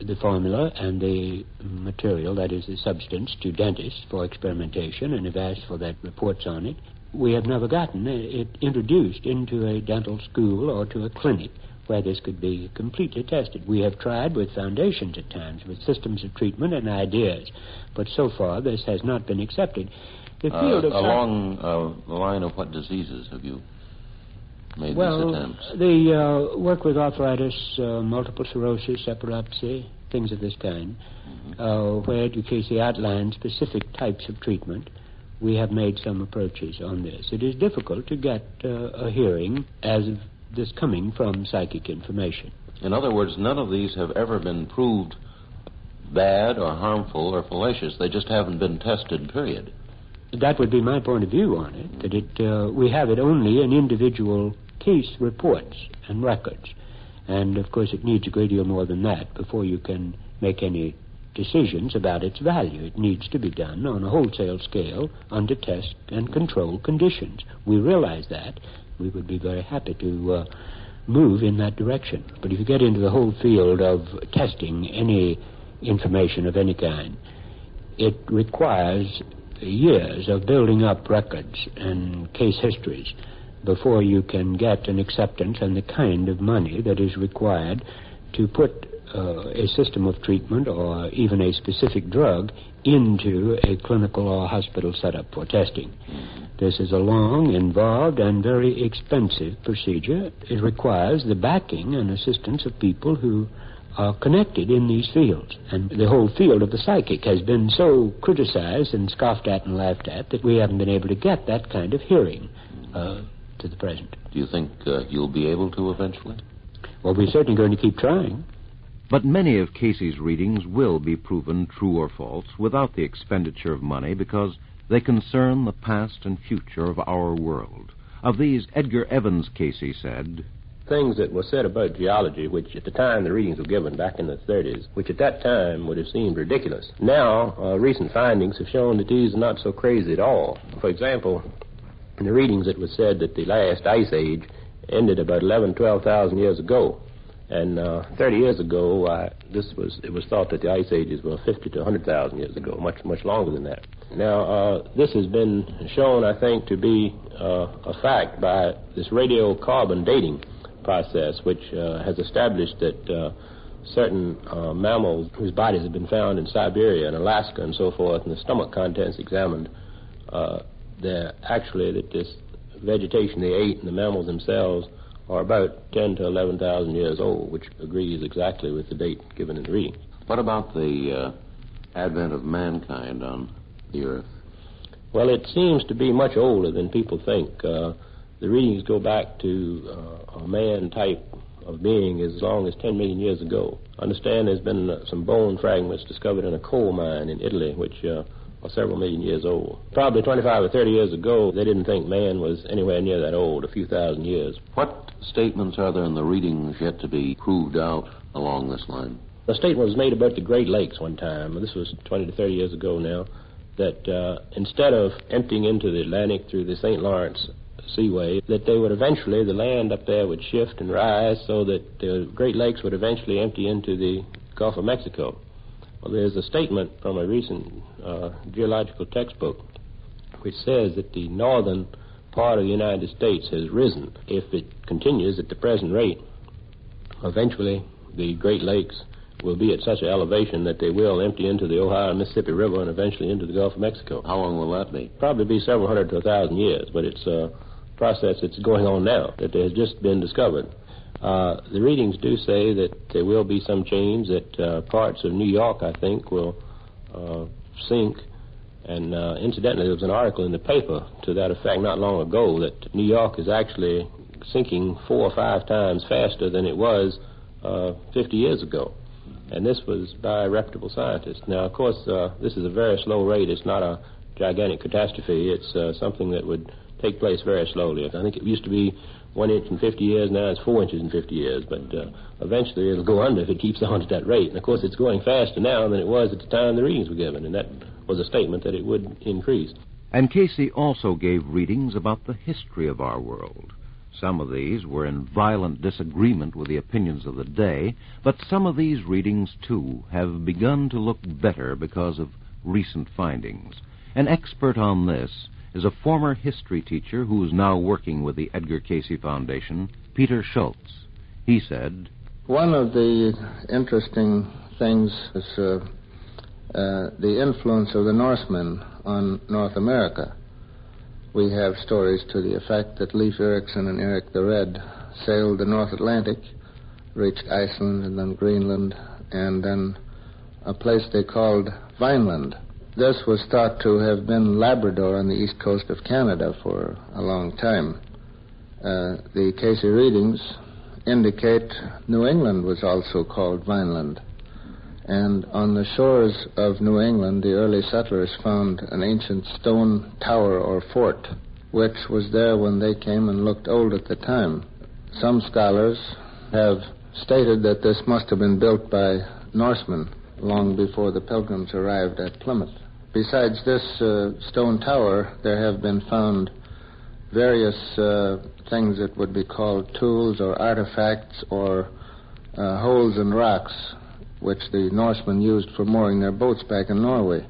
the formula and the material, that is the substance, to dentists for experimentation and have asked for their reports on it. We have never gotten it introduced into a dental school or to a clinic where this could be completely tested. We have tried with foundations at times, with systems of treatment and ideas, but so far this has not been accepted. The field of along the line of what diseases have you made these attempts? The work with arthritis, multiple sclerosis, epilepsy, things of this kind, where Edgar Cayce outlined specific types of treatment. We have made some approaches on this. It is difficult to get a hearing as of this coming from psychic information. In other words, none of these have ever been proved bad or harmful or fallacious. They just haven't been tested, period. That would be my point of view on it, that we have it only in individual case reports and records. And, of course, it needs a great deal more than that before you can make any decisions about its value. It needs to be done on a wholesale scale under test and control conditions. We realize that. We would be very happy to move in that direction. But if you get into the whole field of testing any information of any kind, it requires years of building up records and case histories before you can get an acceptance and the kind of money that is required to put a system of treatment or even a specific drug into a clinical or hospital setup for testing. This is a long, involved, and very expensive procedure. It requires the backing and assistance of people who are connected in these fields. And the whole field of the psychic has been so criticized and scoffed at and laughed at that we haven't been able to get that kind of hearing to the present. Do you think you'll be able to eventually? Well, we're certainly going to keep trying. But many of Cayce's readings will be proven true or false without the expenditure of money because they concern the past and future of our world. Of these, Edgar Evans Cayce said, things that were said about geology, which at the time the readings were given back in the 30s, which at that time would have seemed ridiculous. Now, recent findings have shown that these are not so crazy at all. For example, in the readings it was said that the last ice age ended about 12,000 years ago. And 30 years ago, it was thought that the ice ages were 50 to 100,000 years ago, much longer than that. Now, this has been shown, I think, to be a fact by this radiocarbon dating process, which has established that certain mammals whose bodies have been found in Siberia and Alaska and so forth, and the stomach contents examined, that this vegetation they ate and the mammals themselves are about 10 to 11,000 years old, which agrees exactly with the date given in the reading. What about the advent of mankind on the Earth? Well, it seems to be much older than people think. The readings go back to a man type of being as long as 10 million years ago. I understand there's been some bone fragments discovered in a coal mine in Italy, which are several million years old. Probably 25 or 30 years ago, they didn't think man was anywhere near that old, a few thousand years. What statements are there in the readings yet to be proved out along this line? A statement was made about the Great Lakes one time, and this was 20 to 30 years ago now, that instead of emptying into the Atlantic through the St. Lawrence Seaway, that they would eventually, the land up there would shift and rise so that the Great Lakes would eventually empty into the Gulf of Mexico. Well, there's a statement from a recent geological textbook which says that the northern part of the United States has risen. If it continues at the present rate, eventually the Great Lakes will be at such an elevation that they will empty into the Ohio and Mississippi River and eventually into the Gulf of Mexico. How long will that be? Probably be several hundred to 1,000 years, but it's a process that's going on now that has just been discovered. The readings do say that there will be some change, that parts of New York, I think, will sink. And incidentally, there was an article in the paper to that effect not long ago that New York is actually sinking 4 or 5 times faster than it was 50 years ago. And this was by reputable scientists. Now, of course, this is a very slow rate. It's not a gigantic catastrophe. It's something that would take place very slowly. I think it used to be 1 inch in 50 years. Now it's 4 inches in 50 years. But eventually it'll go under if it keeps on at that rate. And, of course, it's going faster now than it was at the time the readings were given. And that was a statement that it would increase. And Cayce also gave readings about the history of our world. Some of these were in violent disagreement with the opinions of the day, but some of these readings, too, have begun to look better because of recent findings. An expert on this is a former history teacher who is now working with the Edgar Cayce Foundation, Peter Schultz. He said, one of the interesting things is the influence of the Norsemen on North America. We have stories to the effect that Leif Erikson and Erik the Red sailed the North Atlantic, reached Iceland and then Greenland, and then a place they called Vineland. This was thought to have been Labrador on the east coast of Canada for a long time. The Cayce readings indicate New England was also called Vineland. And on the shores of New England, the early settlers found an ancient stone tower or fort, which was there when they came and looked old at the time. Some scholars have stated that this must have been built by Norsemen long before the Pilgrims arrived at Plymouth. Besides this stone tower, there have been found various things that would be called tools or artifacts or holes in rocks, which the Norsemen used for mooring their boats back in Norway,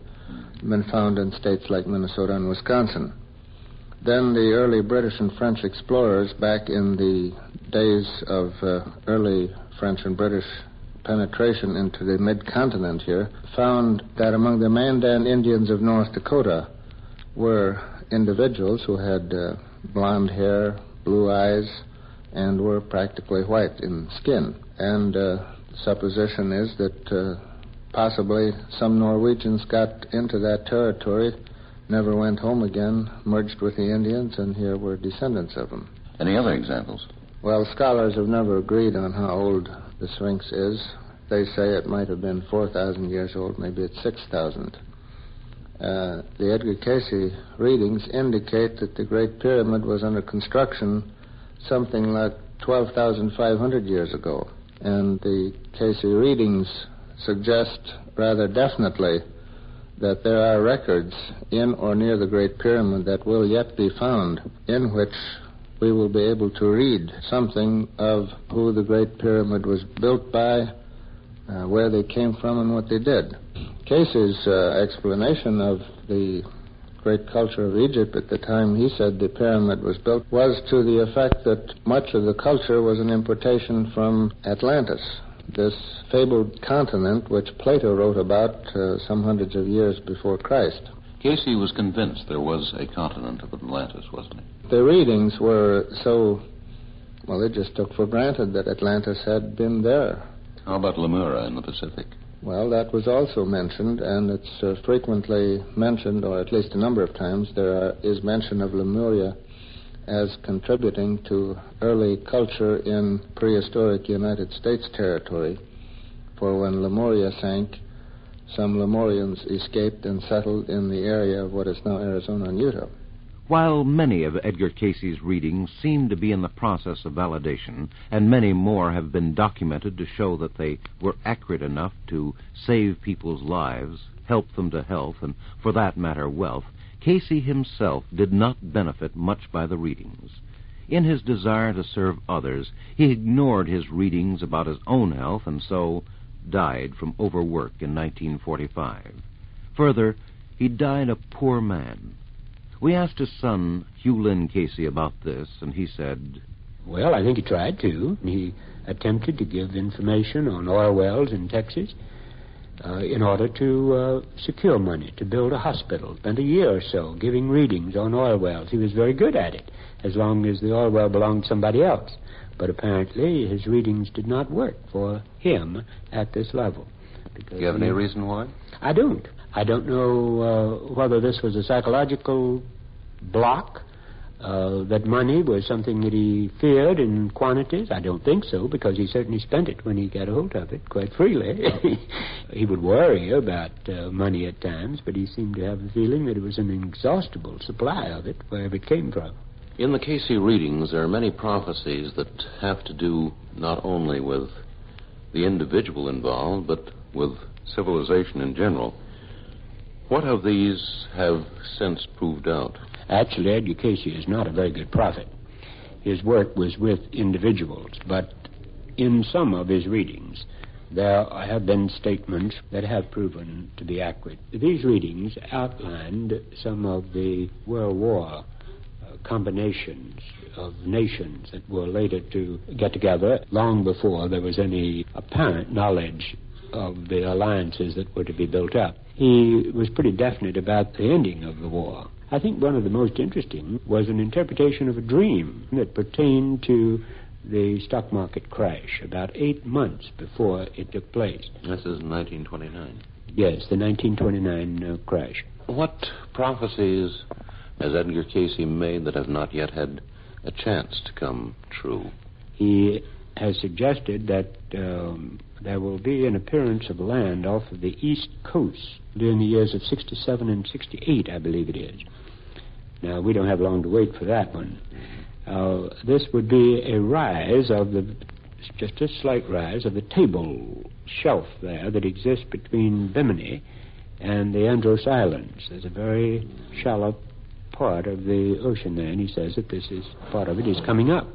been found in states like Minnesota and Wisconsin. Then the early British and French explorers, back in the days of early French and British penetration into the mid-continent here, found that among the Mandan Indians of North Dakota were individuals who had blonde hair, blue eyes, and were practically white in skin. And supposition is that possibly some Norwegians got into that territory, never went home again, merged with the Indians, and here were descendants of them. Any other examples? Well, scholars have never agreed on how old the Sphinx is. They say it might have been 4,000 years old, maybe it's 6,000. The Edgar Cayce readings indicate that the Great Pyramid was under construction something like 12,500 years ago. And the Cayce readings suggest rather definitely that there are records in or near the Great Pyramid that will yet be found, in which we will be able to read something of who the Great Pyramid was built by, where they came from, and what they did. Cayce's explanation of the great culture of Egypt at the time he said the pyramid was built was to the effect that much of the culture was an importation from Atlantis, this fabled continent which Plato wrote about some hundreds of years before Christ. Cayce was convinced there was a continent of Atlantis, wasn't he? The readings were so, well, they just took for granted that Atlantis had been there. How about Lemura in the Pacific? Well, that was also mentioned, and it's frequently mentioned, or at least a number of times, there is mention of Lemuria as contributing to early culture in prehistoric United States territory. For when Lemuria sank, some Lemurians escaped and settled in the area of what is now Arizona and Utah. While many of Edgar Cayce's readings seem to be in the process of validation, and many more have been documented to show that they were accurate enough to save people's lives, help them to health, and, for that matter, wealth, Cayce himself did not benefit much by the readings. In his desire to serve others, he ignored his readings about his own health and so died from overwork in 1945. Further, he died a poor man. We asked his son, Hugh Lynn Cayce, about this, and he said, Well, I think he tried to. He attempted to give information on oil wells in Texas in order to secure money to build a hospital. Spent a year or so giving readings on oil wells. He was very good at it, as long as the oil well belonged to somebody else. But apparently his readings did not work for him at this level. Do you have any reason why? I don't. I don't know whether this was a psychological block, that money was something that he feared in quantities. I don't think so, because he certainly spent it when he got a hold of it quite freely. He would worry about money at times, but he seemed to have the feeling that it was an inexhaustible supply of it, wherever it came from. In the Cayce readings, there are many prophecies that have to do not only with the individual involved, but with civilization in general. What of these have since proved out? Actually, Edgar Cayce is not a very good prophet. His work was with individuals, but in some of his readings, there have been statements that have proven to be accurate. These readings outlined some of the World War combinations of nations that were later to get together long before there was any apparent knowledge of the alliances that were to be built up. He was pretty definite about the ending of the war. I think one of the most interesting was an interpretation of a dream that pertained to the stock market crash about 8 months before it took place. This is 1929. Yes, the 1929 crash. What prophecies has Edgar Cayce made that have not yet had a chance to come true? He has suggested that there will be an appearance of land off of the east coast during the years of 67 and 68, I believe it is. Now, we don't have long to wait for that one. This would be a rise of just a slight rise of the table shelf there that exists between Bimini and the Andros Islands. There's a very shallow part of the ocean there, and he says that this is part of it is coming up.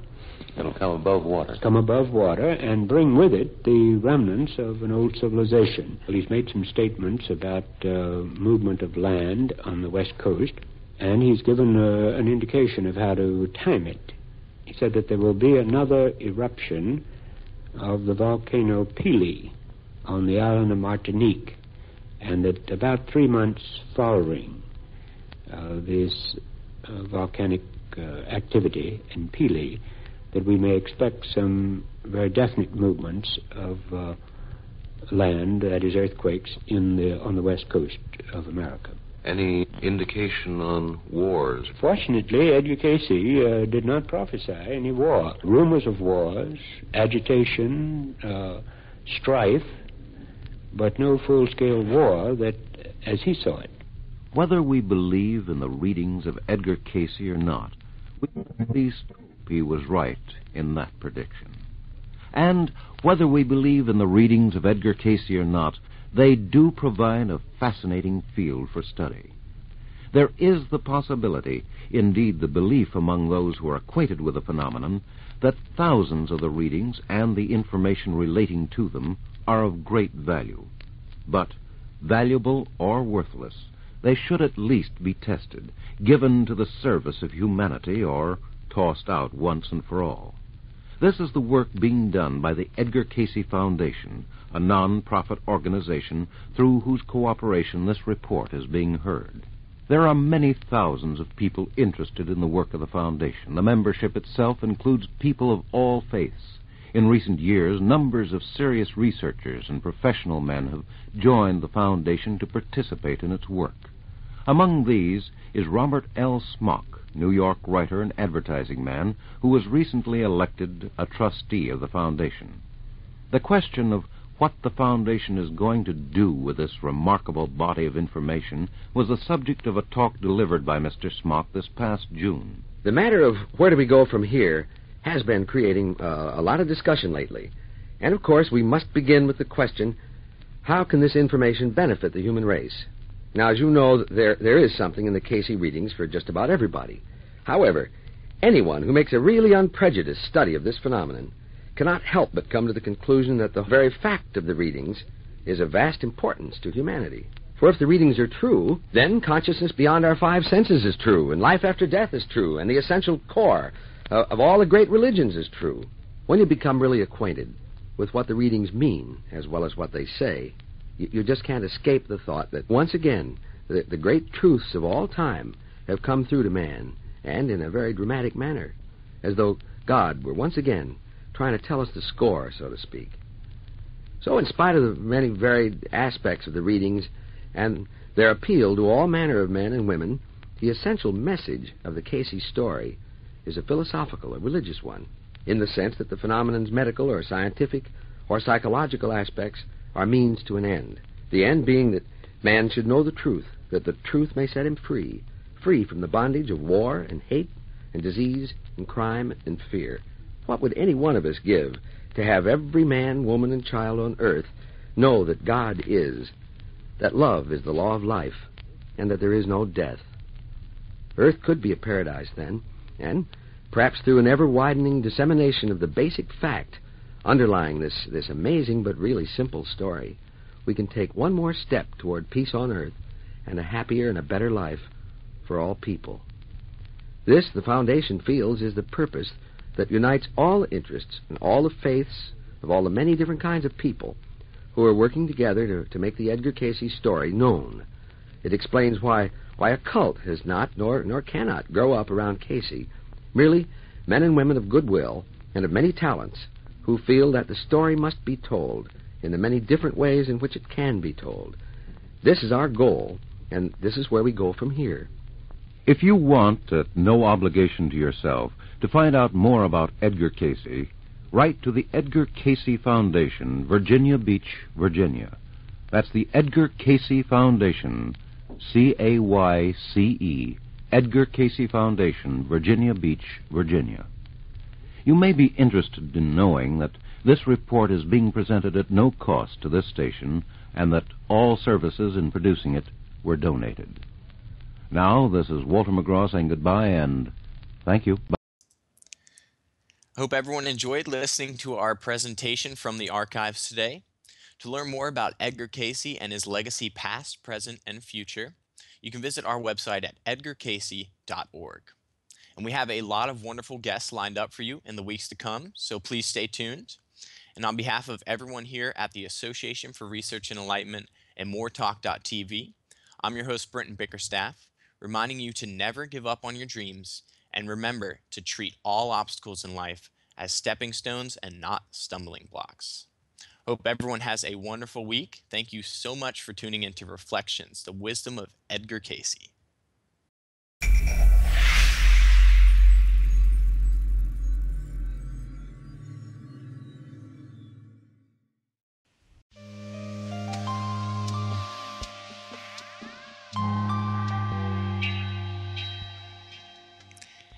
It'll come above water. Come above water and bring with it the remnants of an old civilization. Well, he's made some statements about movement of land on the west coast, and he's given an indication of how to time it. He said that there will be another eruption of the volcano Pili on the island of Martinique, and that about 3 months following this volcanic activity in Pili, that we may expect some very definite movements of land, that is earthquakes, on the west coast of America. Any indication on wars? Fortunately, Edgar Cayce did not prophesy any war. Rumors of wars, agitation, strife, but no full-scale war that, as he saw it. Whether we believe in the readings of Edgar Cayce or not, we at least hope he was right in that prediction. And whether we believe in the readings of Edgar Cayce or not, they do provide a fascinating field for study. there is the possibility, indeed the belief among those who are acquainted with the phenomenon, that thousands of the readings and the information relating to them are of great value. But, valuable or worthless, they should at least be tested, given to the service of humanity, or tossed out once and for all. This is the work being done by the Edgar Cayce Foundation, a non-profit organization through whose cooperation this report is being heard. There are many thousands of people interested in the work of the foundation. The membership itself includes people of all faiths. In recent years, numbers of serious researchers and professional men have joined the foundation to participate in its work. Among these is Robert L. Smock, New York writer and advertising man, who was recently elected a trustee of the foundation. The question of what the foundation is going to do with this remarkable body of information was the subject of a talk delivered by Mr. Smock this past June. The matter of where do we go from here has been creating a lot of discussion lately. And, of course, we must begin with the question, how can this information benefit the human race? Now, as you know, there is something in the Cayce readings for just about everybody. However, anyone who makes a really unprejudiced study of this phenomenon cannot help but come to the conclusion that the very fact of the readings is of vast importance to humanity. For if the readings are true, then consciousness beyond our five senses is true, and life after death is true, and the essential core of all the great religions is true. When you become really acquainted with what the readings mean, as well as what they say, you just can't escape the thought that once again the great truths of all time have come through to man, and in a very dramatic manner, as though God were once again trying to tell us the score, so to speak. So in spite of the many varied aspects of the readings and their appeal to all manner of men and women, the essential message of the Cayce story is a philosophical, a religious one, in the sense that the phenomenon's medical or scientific or psychological aspects are means to an end. The end being that man should know the truth, that the truth may set him free, free from the bondage of war and hate and disease and crime and fear. What would any one of us give to have every man, woman, and child on earth know that God is, that love is the law of life, and that there is no death? Earth could be a paradise then, and perhaps through an ever-widening dissemination of the basic fact underlying this amazing but really simple story, we can take one more step toward peace on earth and a happier and a better life for all people. This, the foundation feels, is the purpose that unites all the interests and all the faiths of all the many different kinds of people who are working together to make the Edgar Cayce story known. It explains why a cult has not nor cannot grow up around Cayce. Merely men and women of goodwill and of many talents who feel that the story must be told in the many different ways in which it can be told. This is our goal, and this is where we go from here. If you want, at no obligation to yourself, to find out more about Edgar Cayce, write to the Edgar Cayce Foundation, Virginia Beach, Virginia. That's the Edgar Cayce Foundation, C-A-Y-C-E, Edgar Cayce Foundation, Virginia Beach, Virginia. You may be interested in knowing that this report is being presented at no cost to this station, and that all services in producing it were donated. Now, this is Walter McGraw saying goodbye, and thank you. Bye. I hope everyone enjoyed listening to our presentation from the archives today. To learn more about Edgar Cayce and his legacy past, present, and future, you can visit our website at edgarcayce.org. And we have a lot of wonderful guests lined up for you in the weeks to come, so please stay tuned. And on behalf of everyone here at the Association for Research and Enlightenment and MoreTalk.tv, I'm your host, Brenton Bickerstaff, reminding you to never give up on your dreams, and remember to treat all obstacles in life as stepping stones and not stumbling blocks. Hope everyone has a wonderful week. Thank you so much for tuning into Reflections, the Wisdom of Edgar Cayce.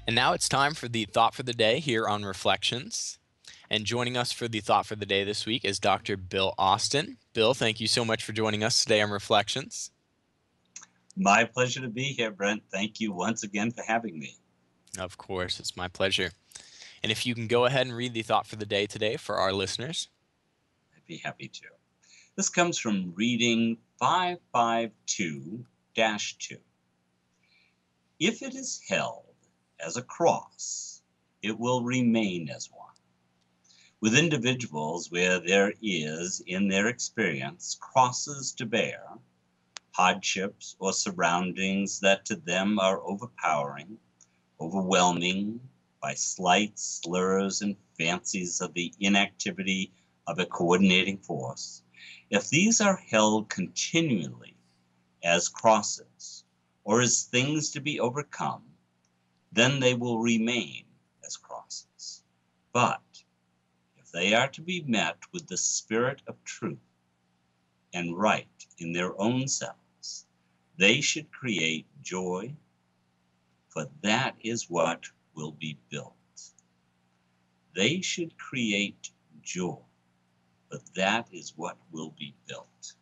And now it's time for the Thought for the Day here on Reflections. And joining us for the Thought for the Day this week is Dr. Bill Austin. Bill, thank you so much for joining us today on Reflections. My pleasure to be here, Brent. Thank you once again for having me. Of course, it's my pleasure. And if you can go ahead and read the thought for the day today for our listeners. I'd be happy to. This comes from reading 552-2. If it is held as a cross, it will remain as one. With individuals where there is, in their experience, crosses to bear, hardships or surroundings that to them are overpowering, overwhelming by slights, slurs, and fancies of the inactivity of a coordinating force, if these are held continually as crosses or as things to be overcome, then they will remain as crosses. But if they are to be met with the spirit of truth and right in their own selves, they should create joy, for that is what will be built. They should create joy, but that is what will be built.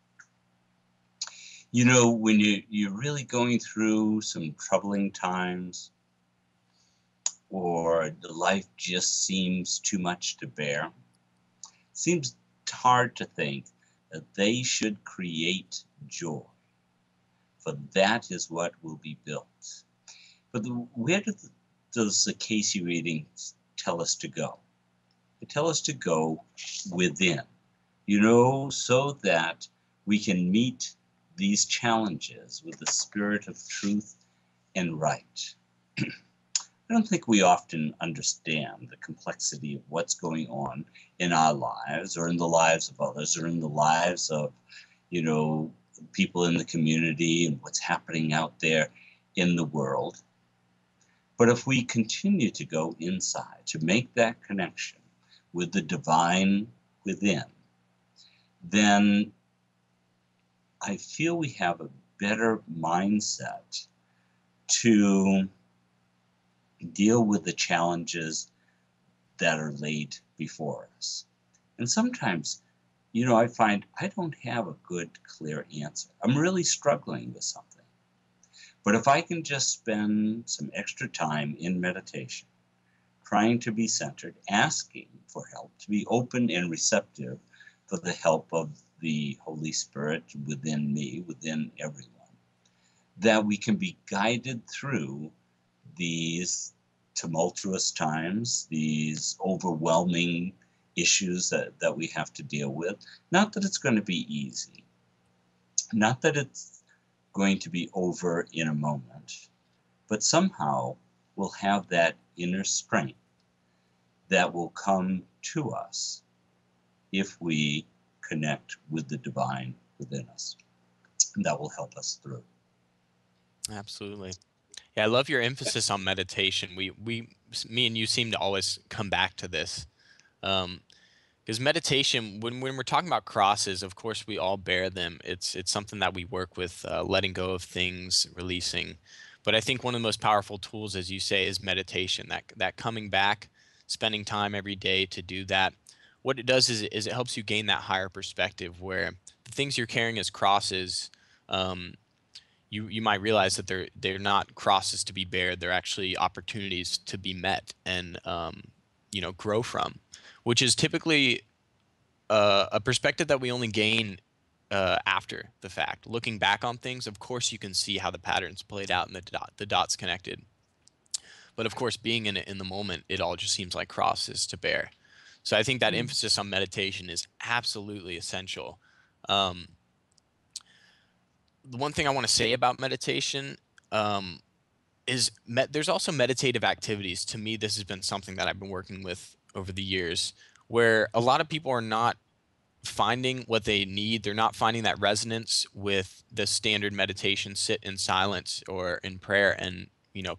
You know, when you're really going through some troubling times, or the life just seems too much to bear, it seems hard to think that they should create joy, for that is what will be built. But where does the Cayce reading tell us to go? They tell us to go within, you know, so that we can meet these challenges with the spirit of truth and right. I don't think we often understand the complexity of what's going on in our lives or in the lives of others or in the lives of, you know, people in the community and what's happening out there in the world. But if we continue to go inside, to make that connection with the divine within, then I feel we have a better mindset to deal with the challenges that are laid before us. And sometimes, you know, I find I don't have a good, clear answer. I'm really struggling with something. But if I can just spend some extra time in meditation, trying to be centered, asking for help, to be open and receptive for the help of the Holy Spirit within me, within everyone, that we can be guided through these tumultuous times, these overwhelming issues that we have to deal with. Not that it's going to be easy, not that it's going to be over in a moment, but somehow we'll have that inner strength that will come to us if we connect with the divine within us. And that will help us through. Absolutely. Yeah, I love your emphasis on meditation. Me and you seem to always come back to this. Because meditation, when we're talking about crosses, of course we all bear them. It's something that we work with, letting go of things, releasing. But I think one of the most powerful tools, as you say, is meditation. That coming back, spending time every day to do that. What it does is it helps you gain that higher perspective, where the things you're carrying as crosses, you might realize that they're not crosses to be bared. They're actually opportunities to be met and grow from, which is typically a perspective that we only gain after the fact. Looking back on things, of course, you can see how the patterns played out and the dots connected. But of course, being in it in the moment, it all just seems like crosses to bear. So I think that emphasis on meditation is absolutely essential. The one thing I want to say about meditation is there's also meditative activities. To me, this has been something that I've been working with over the years, where a lot of people are not finding what they need. They're not finding that resonance with the standard meditation, sit in silence or in prayer and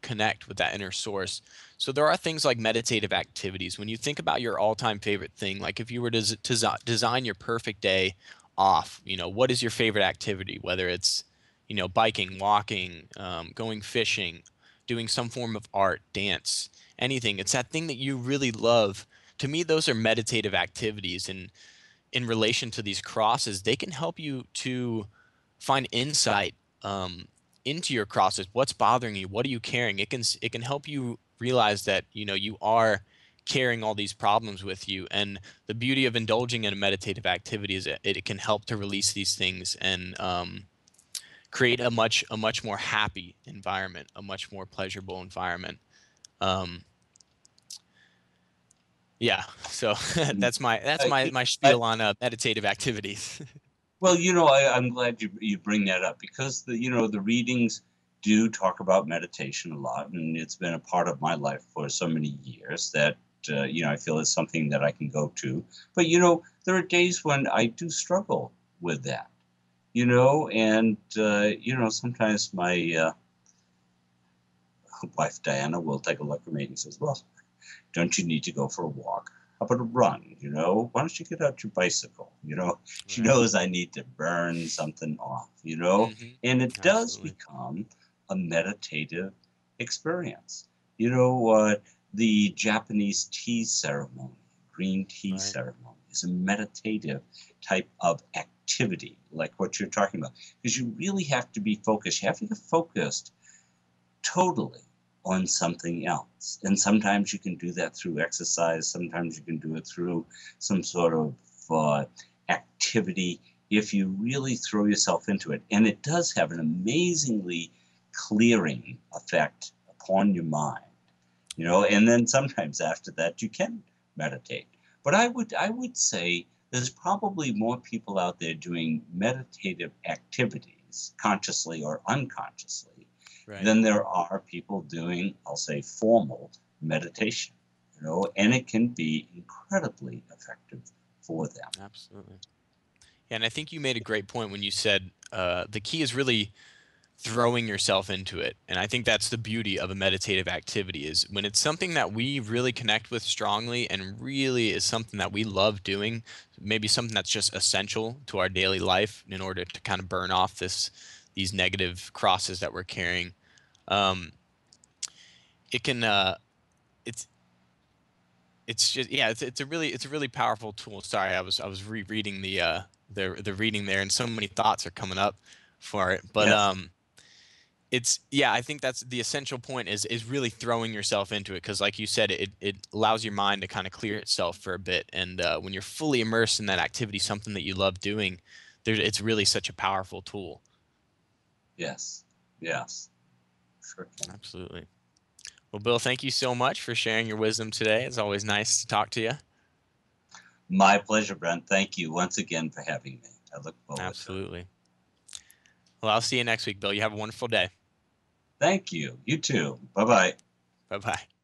connect with that inner source. So there are things like meditative activities. When you think about your all-time favorite thing, like if you were to design your perfect day off, what is your favorite activity? Whether it's biking, walking, going fishing, doing some form of art, dance, anything. It's that thing that you really love. To me, those are meditative activities. And in relation to these crosses, they can help you to find insight into your crosses. What's bothering you? What are you carrying? It can help you realize that you are carrying all these problems with you. And the beauty of indulging in a meditative activity is it can help to release these things and create a much more happy environment, a much more pleasurable environment. Yeah, so that's my spiel on meditative activities. Well, I'm glad you bring that up, because the readings do talk about meditation a lot, and it's been a part of my life for so many years that I feel it's something that I can go to. But there are days when I do struggle with that. And sometimes my wife Diana will take a look at me and says, "Well, don't you need to go for a walk? How about a run? Why don't you get out your bicycle?" She knows I need to burn something off, and it does become a meditative experience. The Japanese tea ceremony, green tea ceremony, is a meditative type of activity, like what you're talking about, because you really have to be focused. You have to get focused totally on something else. And sometimes you can do that through exercise. Sometimes you can do it through some sort of activity if you really throw yourself into it. And it does have an amazingly clearing effect upon your mind, and then sometimes after that you can meditate. But I would say there's probably more people out there doing meditative activities, consciously or unconsciously, than there are people doing, I'll say, formal meditation, and it can be incredibly effective for them. Absolutely. Yeah, and I think you made a great point when you said the key is really throwing yourself into it. And I think that's the beauty of a meditative activity, is when it's something that we really connect with strongly and really is something that we love doing, maybe something that's just essential to our daily life in order to kind of burn off these negative crosses that we're carrying. It can it's just, yeah, it's a really powerful tool. Sorry, I was rereading the reading there, and so many thoughts are coming up for it. But I think that's the essential point, is really throwing yourself into it, because like you said, it allows your mind to kind of clear itself for a bit. And when you're fully immersed in that activity, something that you love doing, it's really such a powerful tool. Yes. Sure can. Absolutely. Well, Bill, thank you so much for sharing your wisdom today. It's always nice to talk to you. My pleasure, Brent. Thank you once again for having me. I look forward to it. Absolutely. Well, I'll see you next week, Bill. You have a wonderful day. Thank you. You too. Bye-bye. Bye-bye.